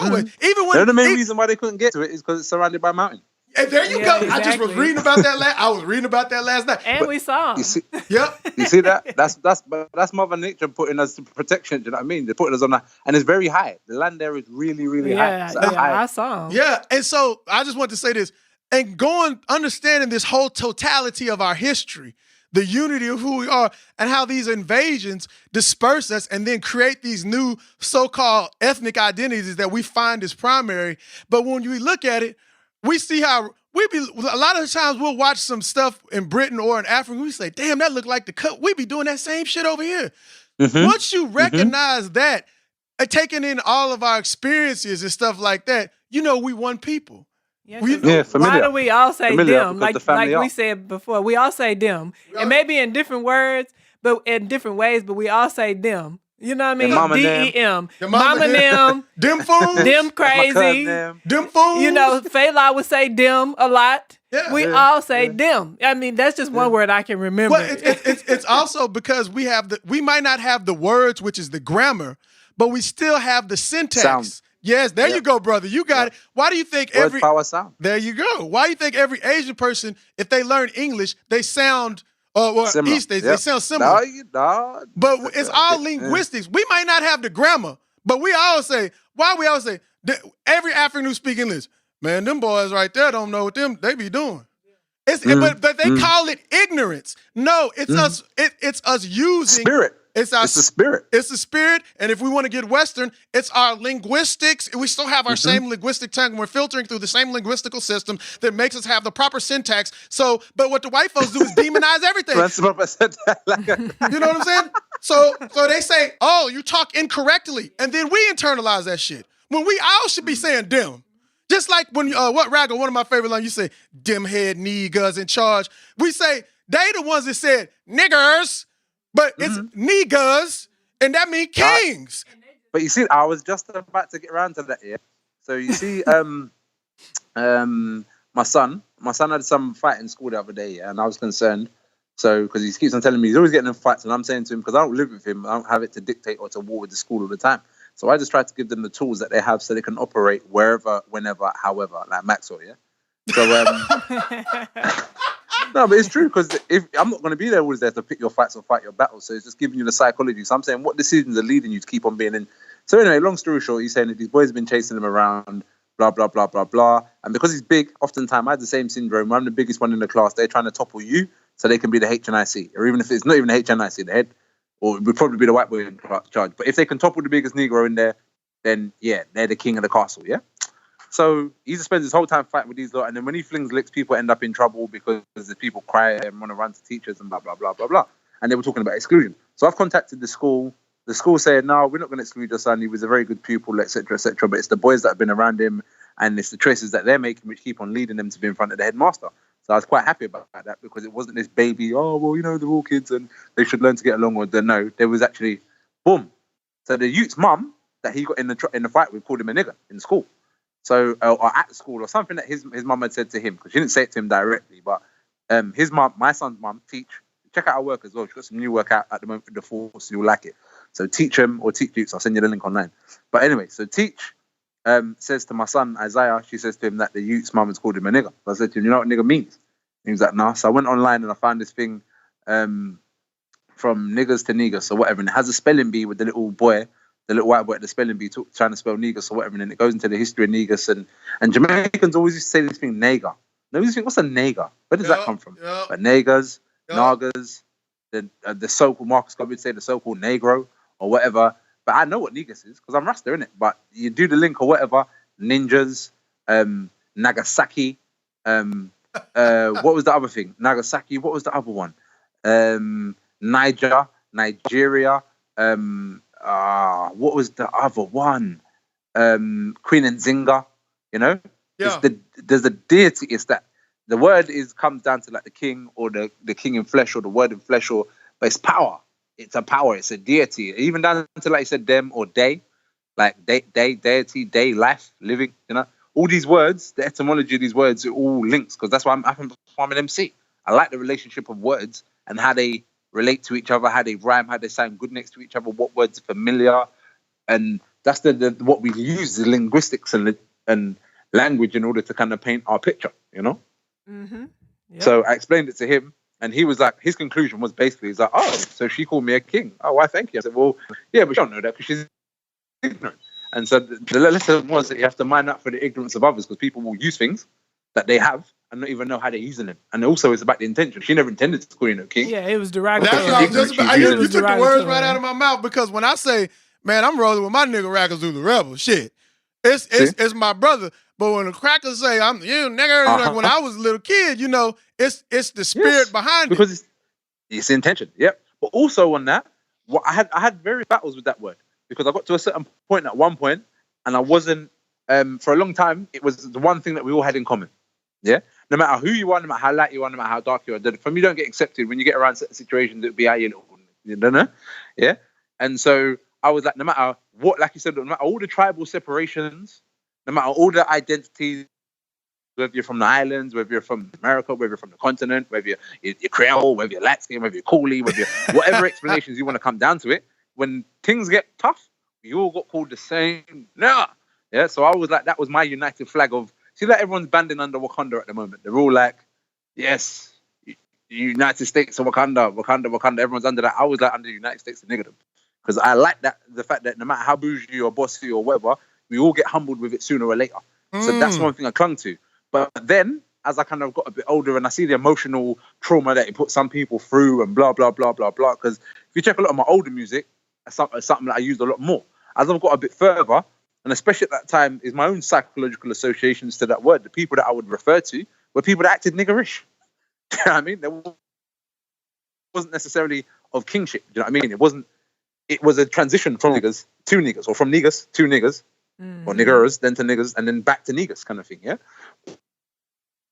S7: Always. Even when
S11: the main reason why they couldn't get to it is because it's surrounded by mountains.
S7: And there you
S1: Yeah,
S7: go. I just was
S1: exactly.
S7: reading about that. I was reading about that last night.
S1: And we saw 'em.
S11: You see,
S7: Yep.
S11: you see that? That's Mother Nature putting us to protection. Do you know what I mean? They're putting us on that, and it's very high. The land there is really, really high.
S1: Yeah,
S11: It's a high.
S1: I saw 'em.
S7: Yeah. And so I just want to say this, and understanding this whole totality of our history, the unity of who we are, and how these invasions disperse us and then create these new so-called ethnic identities that we find as primary. But when we look at it, we see how a lot of the times we'll watch some stuff in Britain or in Africa, we say, damn, that look like the cut. We be doing that same shit over here. Once you recognize that, and taking in all of our experiences and stuff like that, you know we one people.
S1: Yeah,
S11: familiar.
S1: why do we all say
S11: Familiar,
S1: them?
S11: because the
S1: Like
S11: family
S1: we
S11: are.
S1: said before, we all say them. And maybe in different words, but in different ways, but we all say them. You know what I mean?
S11: mama
S1: D-E-M.
S7: Your
S1: Mama them.
S7: Them fools.
S1: Them crazy.
S11: Them.
S7: Them fools.
S1: You know, Fela would say them a lot.
S7: Yeah.
S1: We all say them. I mean, that's just one word I can remember.
S7: Well, it's also because we might not have the words, which is the grammar, but we still have the syntax.
S11: Sound.
S7: Yes, there you go, brother. You got it. Why do you think
S11: Word,
S7: every
S11: power, sound.
S7: There you go. Why do you think every Asian person, if they learn English, they sound
S11: Similar.
S7: East they sound similar.
S11: No,
S7: But it's all linguistics. We might not have the grammar, but we all say, every African who speak English, man, them boys right there don't know what they be doing. But they call it ignorance. No, it's us. It's us using
S11: Spirit.
S7: It's
S11: the spirit.
S7: It's the spirit. And if we want to get Western, it's our linguistics. We still have our same linguistic tongue. We're filtering through the same linguistical system that makes us have the proper syntax. So, but what the white folks do is demonize everything. You know what I'm saying? So they say, oh, you talk incorrectly. And then we internalize that shit. When we all should be saying them. Just like when, Raggo, one of my favorite lines, you say, dim head niggas in charge. We say, they the ones that said niggers. But it's niggas, and that means kings.
S11: But you see, I was just about to get around to that, yeah. So you see, my son had some fight in school the other day, yeah, and I was concerned. So, because he keeps on telling me he's always getting in fights, and I'm saying to him, because I don't live with him, I don't have it to dictate or to war with the school all the time. So I just try to give them the tools that they have so they can operate wherever, whenever, however, like Maxwell, yeah. So, no, but it's true, because if I'm not going to be there always there to pick your fights or fight your battles, so it's just giving you the psychology. So I'm saying, what decisions are leading you to keep on being in? So anyway, long story short, he's saying that these boys have been chasing him around, blah, blah, blah, blah, blah. And because he's big, oftentimes I had the same syndrome. I'm the biggest one in the class. They're trying to topple you so they can be the HNIC. Or even if it's not even the HNIC, the head, or it would probably be the white boy in charge. But if they can topple the biggest Negro in there, then yeah, they're the king of the castle, yeah? So he just spends his whole time fighting with these lot, and then when he flings licks, people end up in trouble because the people cry and want to run to teachers and blah, blah, blah, blah, blah. And they were talking about exclusion. So I've contacted the school. The school said, no, we're not going to exclude your son. He was a very good pupil, etc., etc. But it's the boys that have been around him, and it's the choices that they're making which keep on leading them to be in front of the headmaster. So I was quite happy about that, because it wasn't this baby, oh, well, you know, they're all kids and they should learn to get along with them. No, there was actually, boom. So the youth's mum that he got in the fight with called him a nigger in school. So, or at school, or something that his mum had said to him, because she didn't say it to him directly, but his mum, my son's mum, check out our work as well. She's got some new work out at the moment for the force, you'll like it. So teach him, or teach youths, I'll send you the link online. But anyway, so teach says to my son, Isaiah, she says to him that the youth's mum has called him a nigger. So I said to him, you know what nigger means? And he was like, nah. So I went online and I found this thing from niggers to niggers, or whatever, and it has a spelling bee with the little boy, the little white boy at the spelling bee trying to spell negus or whatever, and then it goes into the history of negus, and Jamaicans always used to say this thing, nager. They always think, what's a nager? Where does that come from? But nagers, nagas, the so-called, Marcus Garvey would say the so-called negro or whatever, but I know what negus is, because I'm Rasta, innit? But you do the link or whatever, ninjas, Nagasaki, what was the other thing? Nagasaki, what was the other one? Nigeria, what was the other one? Queen and Zinga, you know? Yeah. There's a deity, it's that the word comes down to like the king, or the king in flesh, or the word in flesh, but it's power. It's a power, it's a deity. Even down to, like you said, them or they, like deity, day, life, living, you know? All these words, the etymology of these words, it all links, because that's why I'm an MC. I like the relationship of words and how they relate to each other, how they rhyme, how they sound good next to each other, what words are familiar, and that's what we use, the linguistics and language in order to kind of paint our picture, you know?
S1: Mm-hmm. Yep.
S11: So I explained it to him, and he was like, his conclusion was basically, he's like, oh, so she called me a king. Oh, why, thank you. I said, well, yeah, but she don't know that because she's ignorant. And so the lesson was that you have to mind up for the ignorance of others, because people will use things that they have and not even know how they're using them. And also it's about the intention. She never intended to call you a king.
S1: Yeah, it was derogatory.
S7: That's what I was just about. You took the words right out of my mouth, because when I say, man, I'm rolling with my nigga Raggo Zulu Rebel, shit, it's my brother. But when the crackers say I'm you nigga, like when I was a little kid, you know, it's the spirit behind
S11: because
S7: it.
S11: It's intention. Yep. But also on that, I had various battles with that word, because I got to a certain point at one point, and I wasn't for a long time. It was the one thing that we all had in common. Yeah. No matter who you are, no matter how light you are, no matter how dark you are, from you don't get accepted when you get around certain situations. It'd be how you don't know. Yeah. And so I was like, no matter what, like you said, no matter all the tribal separations, no matter all the identities, whether you're from the islands, whether you're from America, whether you're from the continent, whether you're Creole, whether you're light skin, whether you're Coolie, whether you're whatever explanations you want to come down to it, when things get tough, we all got called the same. Nah. Yeah. So I was like, that was my united flag of, see, like everyone's banding under Wakanda at the moment. They're all like, yes, United States of Wakanda, Wakanda. Everyone's under that. I was like under the United States of niggerdom, because I like that, the fact that no matter how bougie or bossy or whatever, we all get humbled with it sooner or later. So that's one thing I clung to. But then, as I kind of got a bit older and I see the emotional trauma that it put some people through and blah, blah, blah, blah, blah. Because if you check a lot of my older music, it's something that I used a lot more. As I've got a bit further, and especially at that time, is my own psychological associations to that word. The people that I would refer to were people that acted niggerish. Do you know what I mean? There wasn't necessarily of kingship. Do you know what I mean? It was a transition from niggers to niggers, or from niggers to niggers, or niggers, then to niggers, and then back to niggers kind of thing, yeah?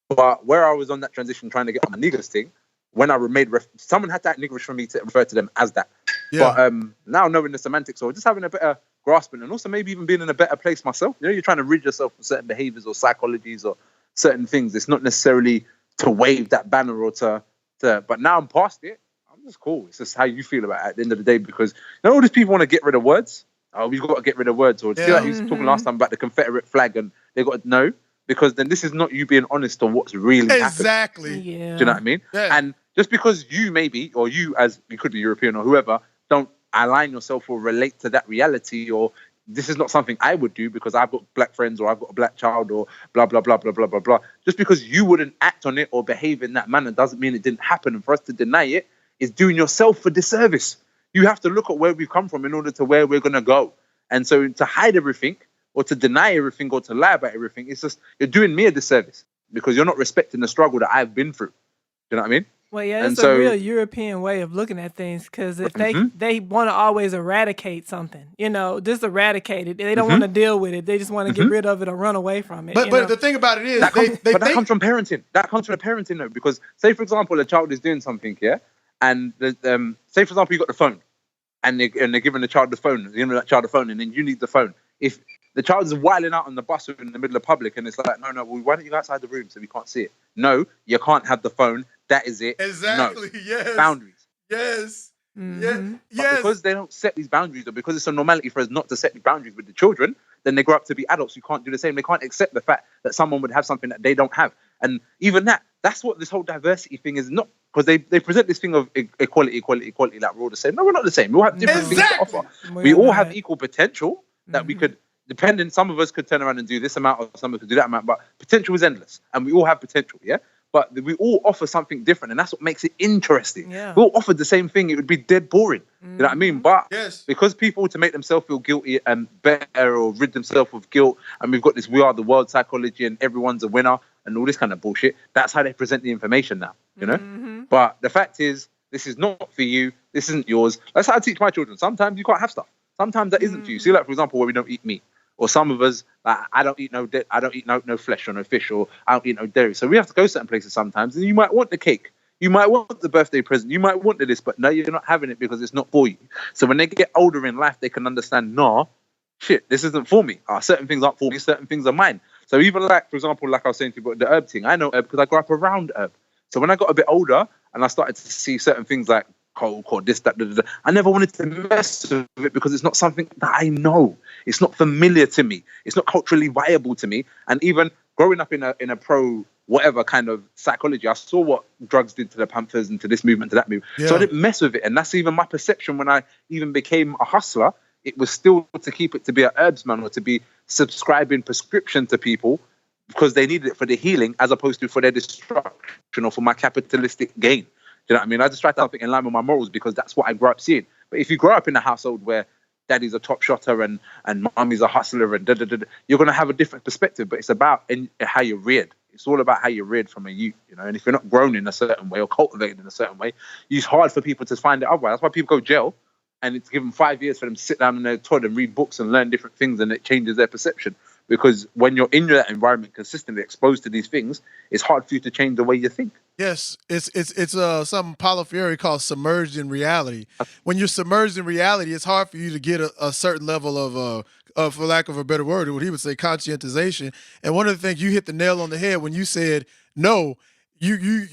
S11: But where I was on that transition trying to get on the niggers thing, when I made someone had to act niggerish for me to refer to them as that. Yeah. But now knowing the semantics, or just having a better grasping, and also maybe even being in a better place myself. You know, you're trying to rid yourself from certain behaviors or psychologies or certain things. It's not necessarily to wave that banner or to but now I'm past it. I'm just cool. It's just how you feel about it at the end of the day, because you know all these people want to get rid of words. Oh, we've got to get rid of words. Or see, like he was talking last time about the Confederate flag, and they got to know, because then this is not you being honest on what's really
S7: exactly
S11: happened. Yeah. Do you know what I mean? Yeah. And just because you maybe, or you as you could be European or whoever, don't align yourself or relate to that reality, or this is not something I would do because I've got black friends or I've got a black child or blah, blah, blah, blah, blah, blah, blah. Just because you wouldn't act on it or behave in that manner doesn't mean it didn't happen. And for us to deny it is doing yourself a disservice. You have to look at where we've come from in order to where we're going to go. And so to hide everything or to deny everything or to lie about everything, it's just, you're doing me a disservice because you're not respecting the struggle that I've been through. Do you know what I mean?
S1: Well, yeah, it's a real European way of looking at things, because if they want to always eradicate something, you know, just eradicate it. They don't want to deal with it. They just want to get rid of it or run away from it.
S7: But the thing about it is,
S11: that comes from parenting. That comes from the parenting, though, because say, for example, a child is doing something, yeah, and say, for example, you got the phone, and they're giving the child the phone, they're giving that child the phone, and then you need the phone. If the child is wilding out on the bus in the middle of public, and it's like, no, well, why don't you go outside the room so we can't see it? No, you can't have the phone. That is it.
S7: Exactly.
S11: No.
S7: Yes.
S11: Boundaries.
S7: Yes.
S1: Mm-hmm.
S7: Yes.
S11: Because they don't set these boundaries, or because it's a normality for us not to set the boundaries with the children, then they grow up to be adults who can't do the same. They can't accept the fact that someone would have something that they don't have. And even that's what this whole diversity thing is not, because they present this thing of equality, like we're all the same. No, we're not the same. We all have different things to offer. We all have equal potential that we could, depending, some of us could turn around and do this amount, or some of us could do that amount, but potential is endless. And we all have potential, yeah? But we all offer something different, and that's what makes it interesting. Yeah. We all offered the same thing, it would be dead boring. You know what I mean? But because people, to make themselves feel guilty and better, or rid themselves of guilt, and we've got this we are the world psychology and everyone's a winner and all this kind of bullshit, that's how they present the information now, you know? But the fact is, this is not for you, this isn't yours. That's how I teach my children. Sometimes you can't have stuff. Sometimes that isn't for you. See, like, for example, where we don't eat meat. Or some of us, like, I don't eat no flesh or no fish, or I don't eat no dairy. So we have to go certain places sometimes, and you might want the cake, you might want the birthday present, you might want this, but no, you're not having it because it's not for you. So when they get older in life, they can understand, no, shit, this isn't for me. Certain things aren't for me, certain things are mine. So even like, for example, like I was saying to you about the herb thing, I know herb because I grew up around herb. So when I got a bit older and I started to see certain things like coke or this, that, I never wanted to mess with it because it's not something that I know. It's not familiar to me. It's not culturally viable to me. And even growing up in a pro whatever kind of psychology, I saw what drugs did to the Panthers and to this movement, to that movement. Yeah. So I didn't mess with it. And that's even my perception when I even became a hustler. It was still to keep it to be an herbsman or to be subscribing prescription to people because they needed it for the healing as opposed to for their destruction or for my capitalistic gain. Do you know what I mean? I just try to something in line with my morals because that's what I grew up seeing. But if you grow up in a household where daddy's a top shotter and mommy's a hustler and you're going to have a different perspective. But it's about how you're reared. It's all about how you're reared from a youth, you know. And if you're not grown in a certain way or cultivated in a certain way, it's hard for people to find it otherwise. That's why people go jail, and it's given 5 years for them to sit down in their toilet and read books and learn different things, and it changes their perception. Because when you're in that environment consistently exposed to these things, it's hard for you to change the way you think.
S7: Yes, it's something Paulo Freire calls submerged in reality. When you're submerged in reality, it's hard for you to get a certain level of, for lack of a better word, what he would say, conscientization. And one of the things you hit the nail on the head when you said, no, you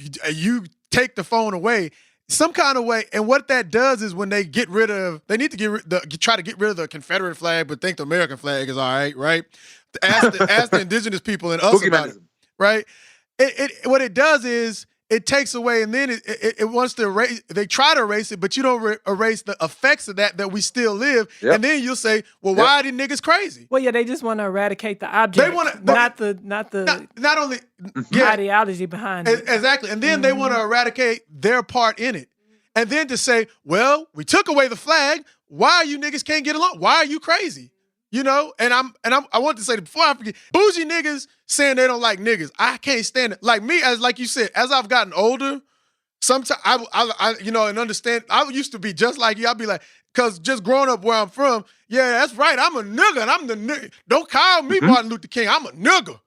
S7: take the phone away some kind of way. And what that does is when they get rid of, they need to try to get rid of the Confederate flag, but think the American flag is all right, right? Ask the indigenous people and us about it, right? What it does is it takes away, and then it wants to erase. They try to erase it, but you don't erase the effects of that we still live. Yep. And then you'll say, "Well, why are these niggas crazy?"
S1: Well, yeah, they just want to eradicate the object. They want to not only ideology behind it.
S7: Exactly, and then they want to eradicate their part in it, and then to say, "Well, we took away the flag. Why you niggas can't get along? Why are you crazy?" You know, and I want to say before I forget, bougie niggas saying they don't like niggas. I can't stand it. Like me, like you said, as I've gotten older, sometimes I you know, and understand. I used to be just like you. I'd be like, cause just growing up where I'm from, yeah, that's right. I'm a nigga, and I'm the nigga. Don't call me Martin Luther King. I'm a nigga.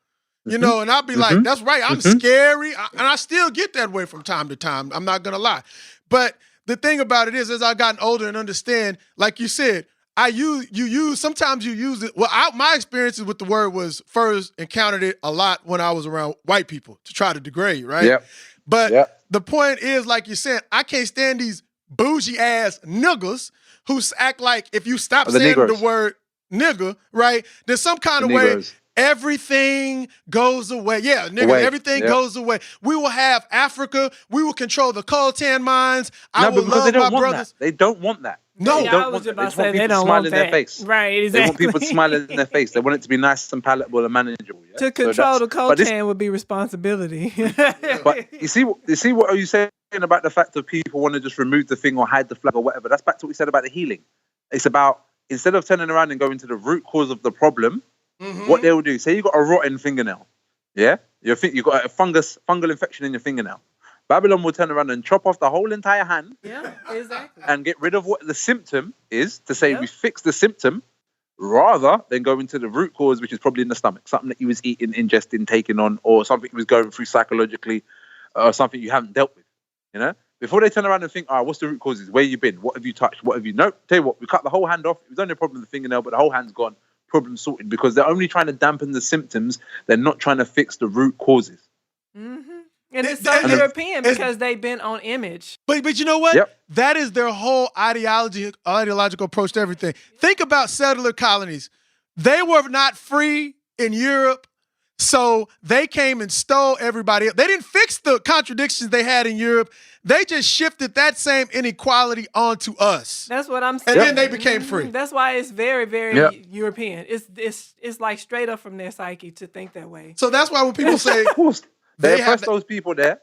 S7: You know, and I'd be like, that's right. I'm scary, and I still get that way from time to time. I'm not gonna lie, but the thing about it is, as I've gotten older and understand, like you said. Sometimes you use it. Well, my experiences with the word was first encountered it a lot when I was around white people to try to degrade, right? Yep. But the point is, like you said, I can't stand these bougie ass niggas who act like if you stop saying the word nigga, right, there's some kind of way everything goes away. Yeah, nigga, everything goes away. We will have Africa. We will control the coltan mines. I will love my brothers.
S11: They don't want that.
S7: No,
S11: they don't want that. They just want people to smile in their face.
S1: Right, exactly.
S11: They want people to smile in their face. They want it to be nice and palatable and manageable. Yeah?
S1: To control the coltan would be responsibility.
S11: But you see what are you saying about the fact that people want to just remove the thing or hide the flag or whatever? That's back to what we said about the healing. It's about, instead of turning around and going to the root cause of the problem, what they will do, say you got a rotten fingernail, yeah? You got a fungal infection in your fingernail. Babylon will turn around and chop off the whole entire hand.
S1: Yeah, exactly.
S11: And get rid of what the symptom is, to say we fix the symptom rather than go into the root cause, which is probably in the stomach, something that you was eating, ingesting, taking on, or something you was going through psychologically, or something you haven't dealt with, you know? Before they turn around and think, what's the root causes? Where you been? What have you touched? What have you... No, tell you what, we cut the whole hand off. It was only a problem with the fingernail, but the whole hand's gone. Problem sorted, because they're only trying to dampen the symptoms. They're not trying to fix the root causes.
S1: Mm-hmm. And it's so European because they've been on image.
S7: But you know what? Yep. That is their whole ideological approach to everything. Think about settler colonies. They were not free in Europe, so they came and stole everybody else. They didn't fix the contradictions they had in Europe. They just shifted that same inequality onto us.
S1: That's what I'm saying.
S7: And then they became free.
S1: That's why it's very, very European. It's like straight up from their psyche to think that way.
S7: So that's why when people say...
S11: They oppressed those people there.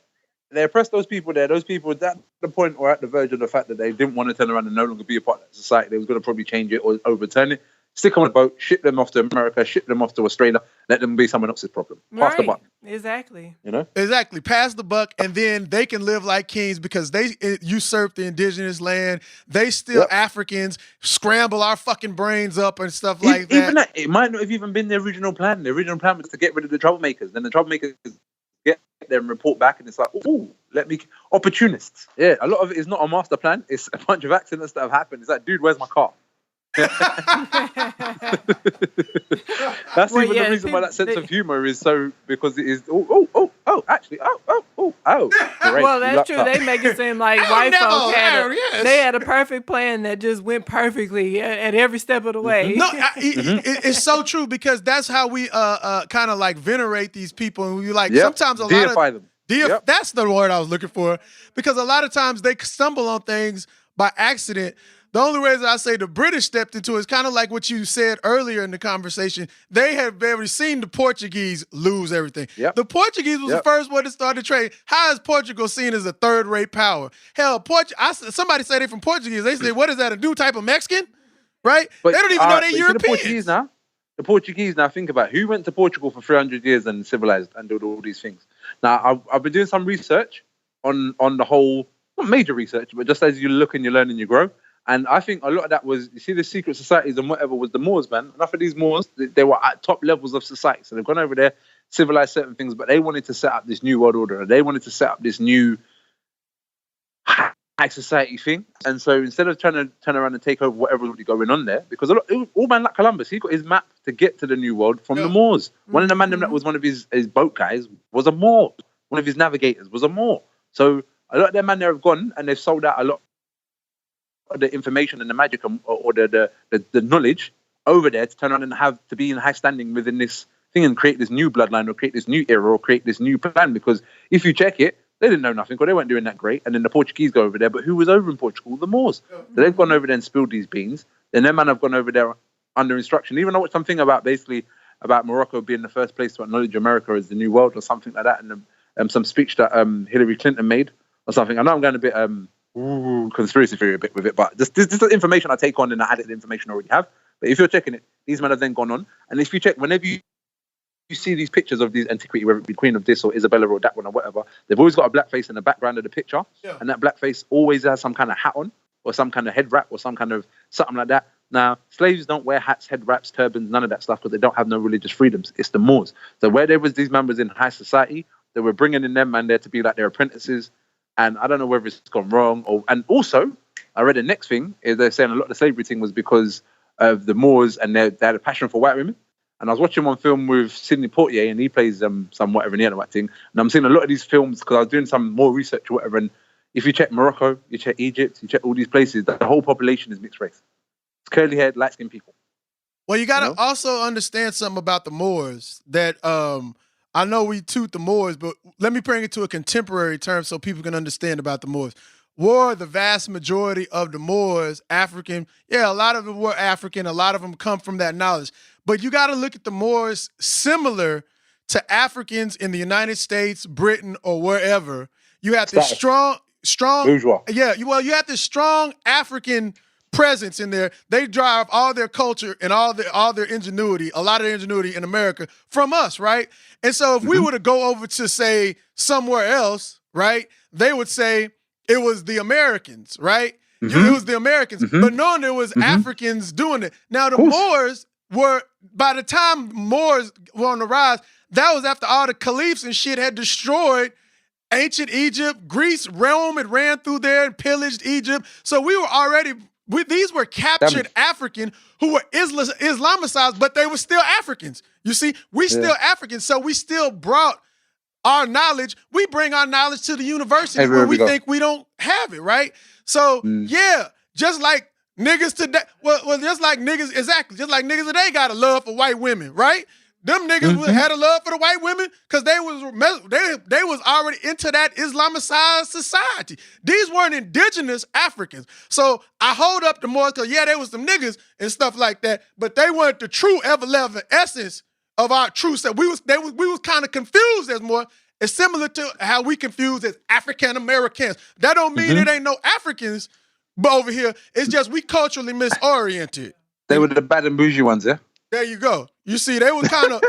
S11: Those people at the point or at the verge of the fact that they didn't want to turn around and no longer be a part of society. They was going to probably change it or overturn it. Stick them on a boat, ship them off to America, ship them off to Australia, let them be someone else's problem. Pass the buck.
S1: Exactly.
S11: You know?
S7: Exactly. Pass the buck, and then they can live like kings because they usurp the indigenous land. They steal Africans, scramble our fucking brains up and stuff like that.
S11: Even that, it might not have even been the original plan. The original plan was to get rid of the troublemakers. Then the troublemakers get there and report back, and it's like, opportunists. Yeah, a lot of it is not a master plan. It's a bunch of accidents that have happened. It's like, dude, where's my car? That's
S1: Well,
S11: even
S1: yeah,
S11: the reason why
S1: people-
S11: that sense
S1: they-
S11: of humor is so, because it is, actually, great.
S1: Well,
S11: you
S1: that's
S11: lucked
S1: true.
S11: up.
S1: They make it seem like white
S7: never
S1: folks
S7: hilarious.
S1: they had a perfect plan that just went perfectly at every step of the way.
S7: No, it's so true because that's how we kind of like venerate these people, and we like
S11: Yep.
S7: sometimes a
S11: Deify
S7: lot of
S11: them.
S7: Yep. That's the word I was looking for, because a lot of times they stumble on things by accident. The only reason I say the British stepped into it is kind of like what you said earlier in the conversation. They have already seen the Portuguese lose everything.
S11: Yep.
S7: The Portuguese was the first one to start the trade. How is Portugal seen as a third-rate power? Hell, somebody said they from Portuguese. They said, what is that, a new type of Mexican? Right?
S11: But,
S7: they don't even know they're
S11: but you see
S7: Europeans.
S11: The Portuguese now, think about who went to Portugal for 300 years and civilized and did all these things. Now, I've been doing some research on the whole, not major research, but just as you look and you learn and you grow. And I think a lot of that was, you see, the secret societies and whatever was the Moors, man. Enough of these Moors, they were at top levels of society. So they've gone over there, civilized certain things, but they wanted to set up this new world order. They wanted to set up this new high society thing. And so instead of trying to turn around and take over whatever was already going on there, because all man like Columbus, he got his map to get to the new world from the Moors. One of the man that was one of his boat guys was a Moor. One of his navigators was a Moor. So a lot of their men there have gone and they've sold out a lot of the information and the magic or the knowledge over there to turn around and have to be in high standing within this thing and create this new bloodline or create this new era or create this new plan. Because if you check it, they didn't know nothing, or they weren't doing that great. And then the Portuguese go over there, but who was over in Portugal? The Moors. So they've gone over there and spilled these beans. And their men have gone over there under instruction. Even I watched something about Morocco being the first place to acknowledge America as the new world or something like that. And some speech that Hillary Clinton made or something. I know I'm going a bit conspiracy theory a bit with it, but this is the information I take on and I added the information I already have. But if you're checking it, these men have then gone on. And if you check, whenever you see these pictures of these antiquity, whether it be Queen of this or Isabella or that one or whatever, they've always got a black face in the background of the picture. Yeah. And that black face always has some kind of hat on or some kind of head wrap or some kind of something like that. Now, slaves don't wear hats, head wraps, turbans, none of that stuff because they don't have no religious freedoms. It's the Moors. So where there was these members in high society, they were bringing in them man there to be like their apprentices. And I don't know whether it's gone wrong. And also, I read the next thing is they're saying a lot of the slavery thing was because of the Moors and they had a passion for white women. And I was watching one film with Sidney Poitier and he plays some whatever in the other white thing. And I'm seeing a lot of these films because I was doing some more research or whatever. And if you check Morocco, you check Egypt, you check all these places, the whole population is mixed race. It's curly haired, light skinned people.
S7: Well, you got to also understand something about the Moors that I know we toot the Moors, but let me bring it to a contemporary term so people can understand about the Moors. Were the vast majority of the Moors African? Yeah, a lot of them were African. A lot of them come from that knowledge. But you got to look at the Moors similar to Africans in the United States, Britain, or wherever. You have this strong
S11: bourgeois.
S7: Yeah, you have this strong African presence in there. They drive all their culture and all their ingenuity, a lot of their ingenuity in America from us, right? And so if we were to go over to say somewhere else, right, they would say it was the Americans, right? It was the Americans, but knowing there was Africans doing it. Now the Moors were, by the time Moors were on the rise, that was after all the caliphs and shit had destroyed ancient Egypt, Greece, Rome had ran through there and pillaged Egypt. So we were already, these were captured African who were Islamicized, but they were still Africans. You see, we still Africans, so we still brought our knowledge. We bring our knowledge to the university where we think we don't have it, right? So, yeah, just like niggas today, well, just like niggas, exactly, just like niggas today got a love for white women, right? Them niggas had a love for the white women because they was already into that Islamicized society. These weren't indigenous Africans. So I hold up the Moors because, yeah, they was some niggas and stuff like that, but they weren't the true ever-loving essence of our true self. We was kind of confused as more. It's similar to how we confuse as African Americans. That don't mean it ain't no Africans over here. It's just we culturally misoriented.
S11: They were the bad and bougie ones, yeah?
S7: There you go. You see, they were kind of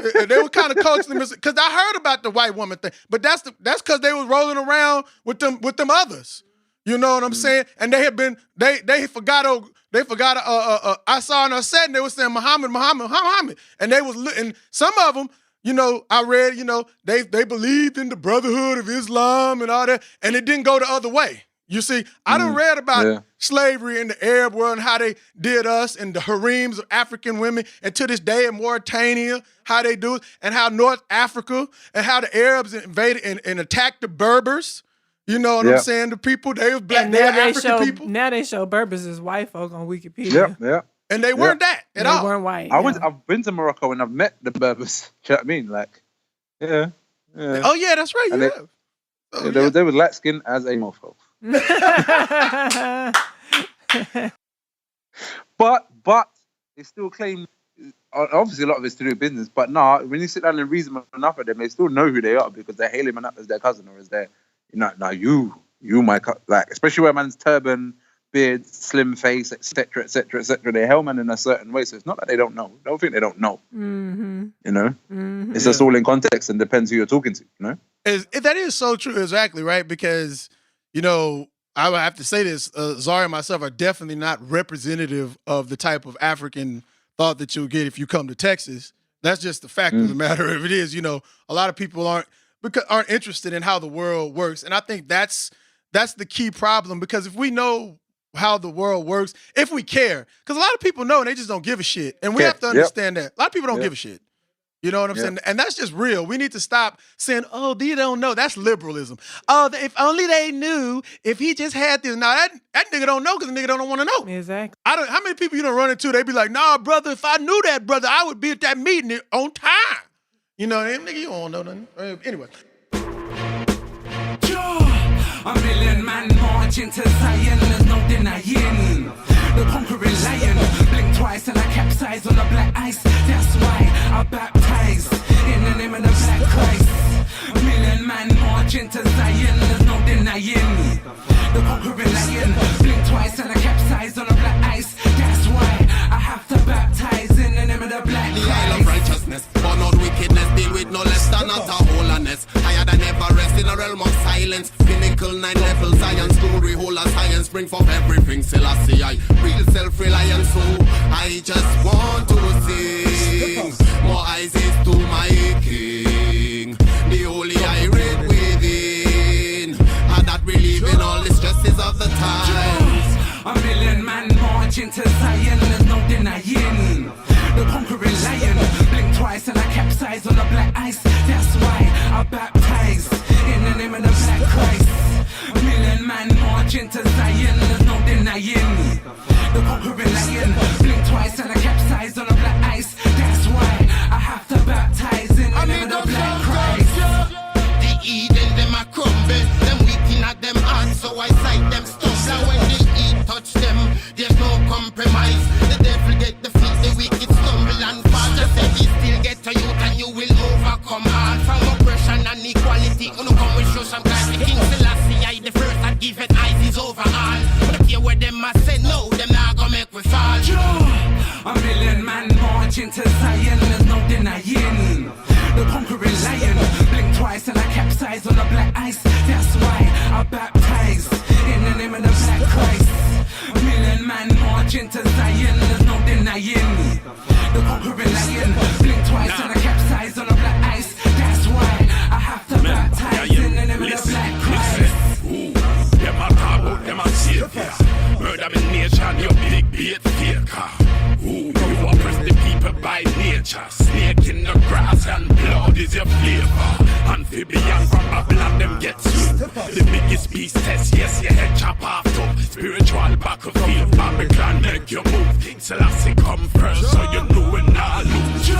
S7: culturally because I heard about the white woman thing, but that's because they was rolling around with them others. You know what I'm saying? And they had been they forgot. I saw on a set and they were saying Muhammad, and they was and some of them. You know, I read. You know, they believed in the Brotherhood of Islam and all that, and it didn't go the other way. You see, I done read about slavery in the Arab world and how they did us and the harems of African women, and to this day in Mauritania, how they do it, and how North Africa and how the Arabs invaded and attacked the Berbers. You know what I'm saying? The people, they was black, they were African people.
S1: Now they show Berbers as white folk on Wikipedia.
S11: Yeah.
S7: And they weren't that at all.
S1: They weren't white.
S11: I've been to Morocco and I've met the Berbers. Do you know what I mean? Like, yeah.
S7: Oh yeah, that's right.
S11: They were light skinned as a mofo. but they still claim, obviously a lot of it's to do with business, but when you sit down and reason enough of them, they still know who they are because they're hailing man up as their cousin or as their, you my like, especially where man's turban, beard, slim face, etc. They hail man in a certain way, so it's not that they don't know. I don't think they don't know.
S1: Mm-hmm.
S11: You know,
S1: Mm-hmm.
S11: it's just all in context and depends who you're talking to. You know,
S7: that is so true, exactly right, because I would have to say this, Zari and myself are definitely not representative of the type of African thought that you'll get if you come to Texas. That's just the fact of the matter. If it is, a lot of people aren't interested in how the world works. And I think that's the key problem, because if we know how the world works, if we care, because a lot of people know and they just don't give a shit. And we have to understand that. A lot of people don't give a shit. You know what I'm saying? And that's just real. We need to stop saying, oh, they don't know. That's liberalism. Oh, if only they knew, if he just had this. Now, that nigga don't know because the nigga don't want to know.
S1: Exactly.
S7: How many people you don't run into, they be like, nah, brother, if I knew that, brother, I would be at that meeting on time. Nigga, you don't know nothing. Anyway.
S9: A million man marching to Zion, there's no denying. The conquering lion, blink twice and I capsize on the black ice. That's why I baptize in the name of the black Christ. A million man marching to Zion, there's no denying. The conquering lion, blink twice and I capsize on the black ice. That's why I have to baptize in the name of the black Christ.
S12: The isle of righteousness, born on wickedness, deal with no less than utter holiness. Higher than ever, rest in a realm of silence. Pinnacle 9 levels, science, glory, whole of science, bring forth everything, Selassie, real self-reliance. So I just want to sing more eyes is to my king, the holy I read within, and that relieving all the stresses of the times.
S9: A million man marching to Zion, there's no denying. The conquering lion, blink twice and I capsize on the black ice. That's why I baptize in the name of the black Christ. A million man marching to Zion, there's no denying. The conquering lion, blink twice and I capsize on the black ice. That's why I have to baptize in the name of the black Christ.
S12: The Eden, them a crumble, them weak at them hearts, so I sight them stumble. When the heat touch them, there's no compromise. The devil get the feet, the wicked stumble and fall. Just say he still get to you and you will overcome all. From oppression and equality, you know come and show some kind of King Selassie, the first that give it eyes is over all. But here where them must say no, them not gonna make we fall.
S9: A million man marching to Zion, there's no denying. The conquering lion, blink twice and I capsize on the black ice. That's why I baptize in the name of the black Christ. A million man marching to Zion, there's no denying. The conquering lion, blink twice and I capsize on the black ice. That's why I have to baptize in the name of the black Christ.
S13: Them a talk, them a savior. Murder in nation, you big bait faker. You oppress the people by nature. Snake in the grass and blood is your flavor. Amphibian from Babylon, them get you. The biggest beast test, yes, your head chop off top. Spiritual battlefield, Babylon make you move. King Selassie come first, so you know and not lose.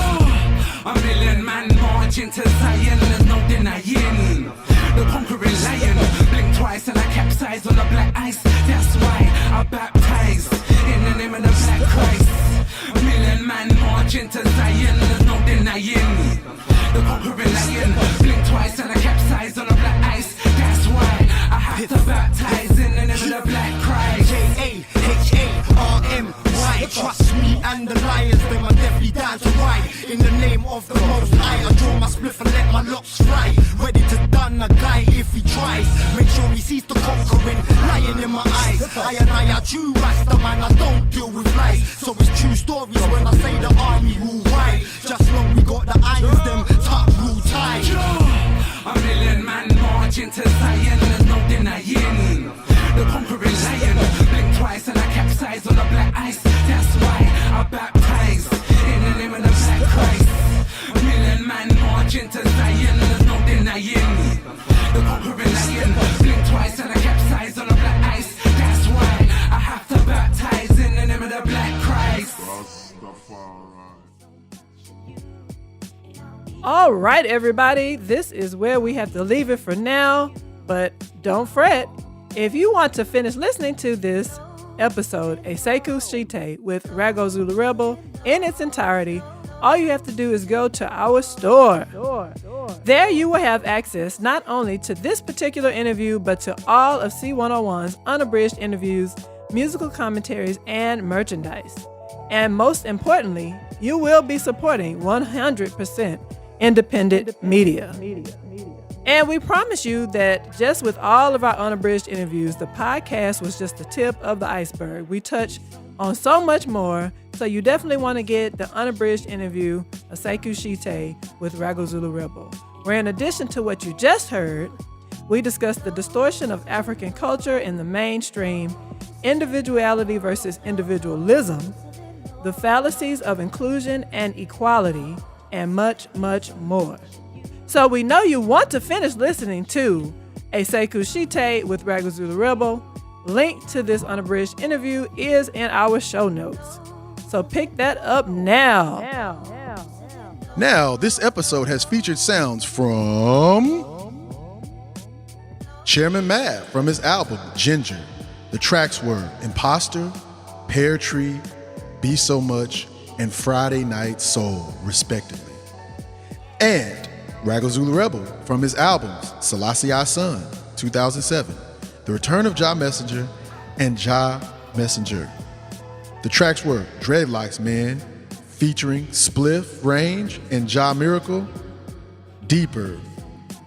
S9: A million man marching to Zion, there's no denying. The conquering lion, blink twice and I capsize on the black ice. That's why I baptize in the name of the black Christ. A million man marching to Zion, there's no denying. The conquering lion, blink twice and I capsize on the black ice. That's why I have to baptize in the name of the black Christ.
S12: J-A-H-A-R-M-Y. Trust me and the lions, them are definitely down to ride. In the name of the Most High, I draw my spliff and let my locks fly. Ready to done a guy if he tries. Make sure he sees the conquering lion in my eyes. I are true Rasta man, I don't deal with lies. So it's true stories when I say the army will ride. Just know we got the irons, them top rule tight.
S9: A million man marching to Zion, there's no denying. The conquering lion. Blink twice and I capsize on the black ice. That's why I baptize in the name of the Black Christ. A million man march into Zion, there's no denying. The conquering lion. Blink twice and I capsize on the black ice. That's why I have to baptize in the name of the Black Christ.
S1: All right, everybody, this is where we have to leave it for now, but don't fret. If you want to finish listening to this episode, a Sakhu Sheti with Raggo Zulu Rebel in its entirety, all you have to do is go to our store. There you will have access not only to this particular interview, but to all of C101's unabridged interviews, musical commentaries, and merchandise. And most importantly, you will be supporting 100% independent media. And we promise you that just with all of our unabridged interviews, the podcast was just the tip of the iceberg. We touch on so much more, so you definitely want to get the unabridged interview of Sakhu Sheti with Raggo Zulu Rebel, where in addition to what you just heard, we discuss the distortion of African culture in the mainstream, individuality versus individualism, the fallacies of inclusion and equality, and much, much more. So we know you want to finish listening to a Sakhu Sheti with Raggo Zulu Rebel. Link to this unabridged interview is in our show notes. So pick that up now.
S7: Now, this episode has featured sounds from Chairman Mav from his album, Ginger. The tracks were Imposter, Pear Tree, Be So Much, and Friday Night Soul, respectively. And Raggo Zulu Rebel from his albums, Selassie I Son, 2007, The Return of Jah Messenger, and Jah Messenger. The tracks were Dreadlocks Man, featuring Spliff, Range, and Jah Miracle, Deeper,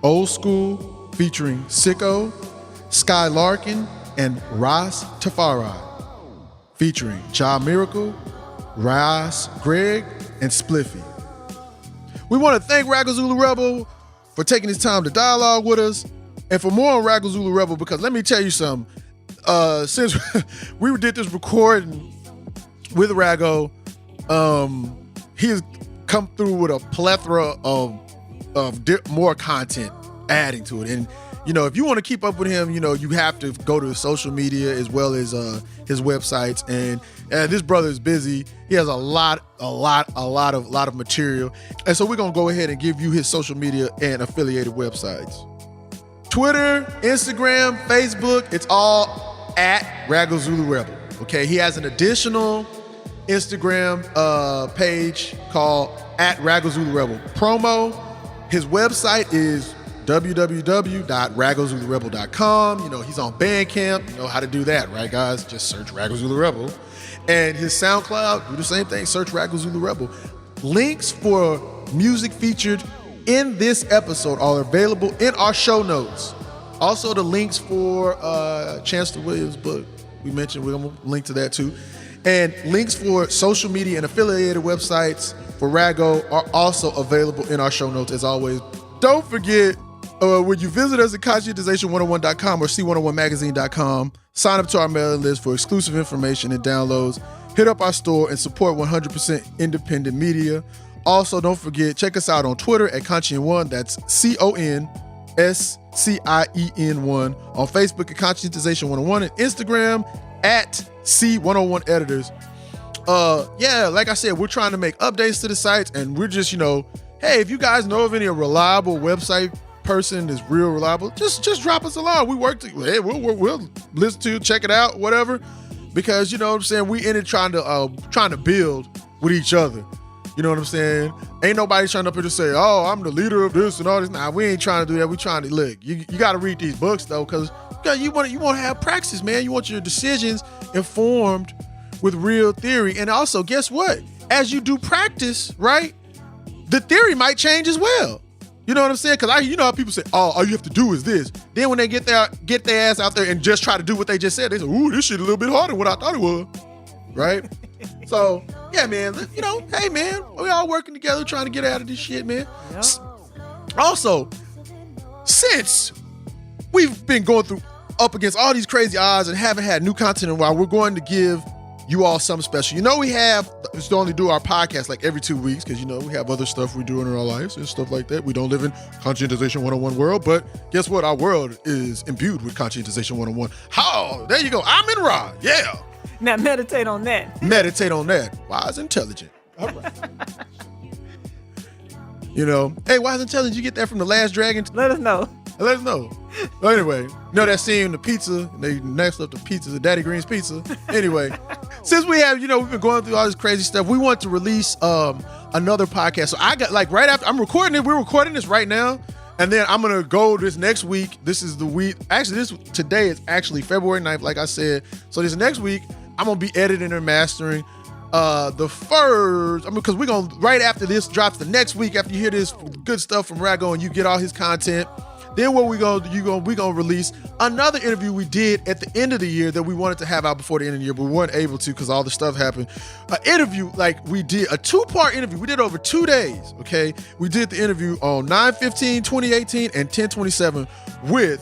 S7: Old School, featuring Sicko, Sky Larkin, and Ras Tafari, featuring Jah Miracle, Ras Greg, and Spliffy. We want to thank Raggo Zulu Rebel for taking his time to dialogue with us. And for more on Raggo Zulu Rebel, because let me tell you something, since we did this recording with Raggo, he has come through with a plethora of more content adding to it. And, you know, if you want to keep up with him, you know, you have to go to his social media as well as his websites. And this brother is busy. He has a lot of material. And so we're going to go ahead and give you his social media and affiliated websites. Twitter, Instagram, Facebook, it's all at Raggo Zulu Rebel. Okay, he has an additional Instagram page called at Raggo Zulu Rebel Promo. His website is www.raggozulurebel.com. You know, he's on Bandcamp. You know how to do that, right, guys? Just search Raggo Zulu Rebel. And his SoundCloud, do the same thing, search Raggo Zulu Rebel. Links for music featured in this episode are available in our show notes. Also, the links for Chancellor Williams' book, we mentioned, we're going to link to that too. And links for social media and affiliated websites for Raggo are also available in our show notes, as always. Don't forget, when you visit us at conscientization101.com or c101magazine.com, sign up to our mailing list for exclusive information and downloads. Hit up our store and support 100% independent media. Also, don't forget, check us out on Twitter at Conscient1, that's CONSCIEN1, on Facebook at Conscientization101, and Instagram at C101 Editors. Yeah, like I said, we're trying to make updates to the sites, and we're just, you know, hey, if you guys know of any reliable website person that's real reliable, just drop us a line. We work to, hey, we'll listen to, check it out, whatever, because, you know what I'm saying, we ended trying to build with each other. You know what I'm saying? Ain't nobody trying up here to say, oh, I'm the leader of this and all this. Nah, we ain't trying to do that. We trying to, look, you got to read these books, though, because you want to have praxis, man. You want your decisions informed with real theory. And also, guess what? As you do practice, right, the theory might change as well. You know what I'm saying? Because you know how people say, oh, all you have to do is this. Then when they get their ass out there and just try to do what they just said, they say, ooh, this shit a little bit harder than what I thought it was, right? So, yeah, man, you know, hey, man, we all working together trying to get out of this shit, man. Yep. Also, since we've been going through up against all these crazy odds and haven't had new content in a while, we're going to give you all something special. You know, we just only do our podcast like every 2 weeks because, you know, we have other stuff we do in our lives and stuff like that. We don't live in Conscientization 101 world, but guess what? Our world is imbued with Conscientization 101. How? There you go. I'm in Ra. Yeah.
S1: Now meditate on that.
S7: Meditate on that. Wise intelligent. All right. You know, hey, wise intelligent, you get that from The Last Dragon?
S1: Let us know.
S7: Let us know. Well, anyway, you know that scene, the pizza, they next up the pizza, the Daddy Green's pizza. Anyway, since we have, you know, we've been going through all this crazy stuff, we want to release another podcast. So I got, like, right after, I'm recording it, we're recording this right now, and then I'm going to go this next week. This is the week, actually, today is actually February 9th, like I said. So this next week, I'm going to be editing and mastering the first, because we're going to, right after this drops the next week, after you hear this good stuff from Raggo and you get all his content, then what we're going to release another interview we did at the end of the year that we wanted to have out before the end of the year, but we weren't able to because all the stuff happened. An interview, like we did a 2-part interview. We did over 2 days, okay? We did the interview on 9/15/2018 and 10/27 with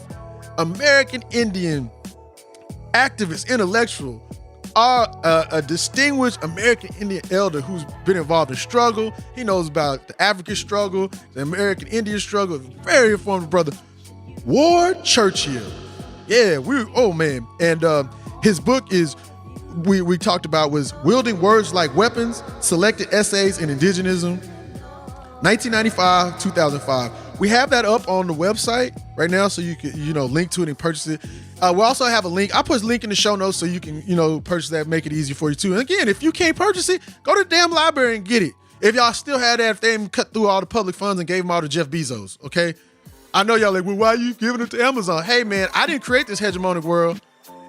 S7: American Indian activist, intellectual, a distinguished American Indian elder who's been involved in struggle. He knows about the African struggle, the American Indian struggle. Very informed brother. Ward Churchill. Yeah, and his book is, we talked about, was Wielding Words Like Weapons, Selected Essays in Indigenism, 1995-2005. We have that up on the website right now, so you can, link to it and purchase it. We also have a link. I'll put a link in the show notes so you can, purchase that, make it easier for you too. And again, if you can't purchase it, go to the damn library and get it. If y'all still had that, if they even cut through all the public funds and gave them all to Jeff Bezos, okay? I know y'all like, well, why are you giving it to Amazon? Hey man, I didn't create this hegemonic world.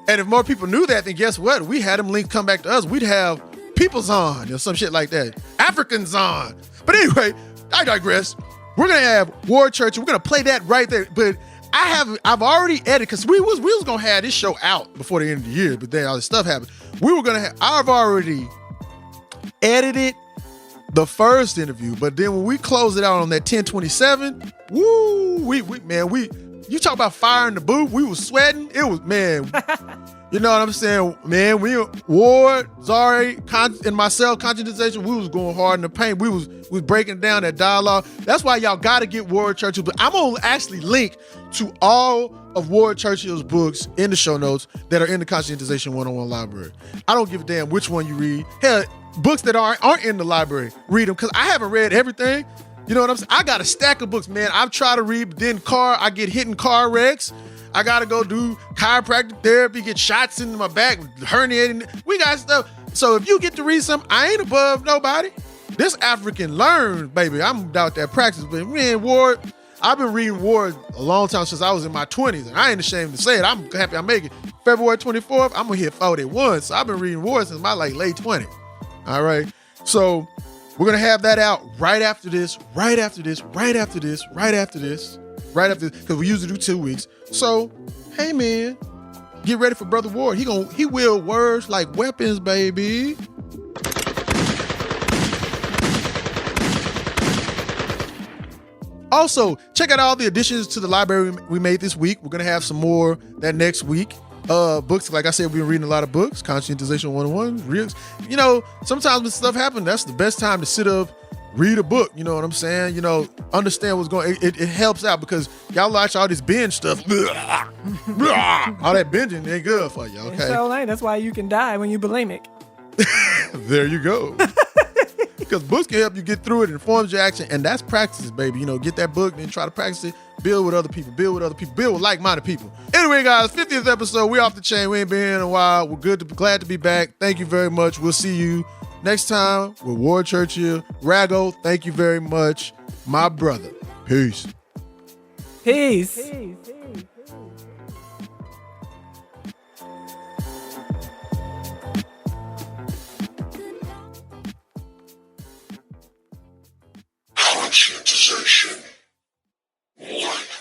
S7: And if more people knew that, then guess what? We had them links come back to us. We'd have people's on or some shit like that. Africans on. But anyway, I digress. We're gonna have Ward Churchill. We're gonna play that right there. But I've already edited, because we was gonna have this show out before the end of the year, but then all this stuff happened. I've already edited the first interview, but then when we closed it out on that 10/27, woo, you talk about fire in the booth, we was sweating. It was, man, you know what I'm saying? Man, Ward, Zari, and myself, Conscientization, we was going hard in the paint. We was breaking down that dialogue. That's why y'all got to get Ward Churchill. But I'm going to actually link to all of Ward Churchill's books in the show notes that are in the Conscientization 101 library. I don't give a damn which one you read. Hell, books that aren't in the library, read them, because I haven't read everything. You know what I'm saying? I got a stack of books, man. I've tried to read, but then I get hit in car wrecks. I gotta go do chiropractic therapy, get shots into my back, herniating. We got stuff. So if you get to read something, I ain't above nobody. This African learn, baby. I'm about that practice. But man, Ward, I've been reading Ward a long time, since I was in my 20s. And I ain't ashamed to say it. I'm happy I make it. February 24th, I'm gonna hit 41. So I've been reading Ward since my late 20s. All right. So we're gonna have that out right after this, because we usually do 2 weeks. So, hey man, get ready for Brother Ward. He wield words like weapons, baby. Also, check out all the additions to the library we made this week. We're gonna have some more that next week. Books, like I said, we've been reading a lot of books. Conscientization 101. You know, sometimes when stuff happens, that's the best time to sit up, read a book. You know what I'm saying? You know, understand what's going on. It helps out, because y'all watch all this binge stuff. All that binging ain't good for you, okay?
S1: So ain't. That's why you can die when you bulimic.
S7: There you go. Because books can help you get through it, informs your action, and that's practice, baby. You know, get that book, then try to practice it, build with other people, build with like-minded people. Anyway, guys, 50th episode, we off the chain. We ain't been here in a while. We're glad to be back. Thank you very much. We'll see you next time with Ward Churchill. Raggo, thank you very much, my brother. Peace.
S1: Peace.
S3: Conscientization 101.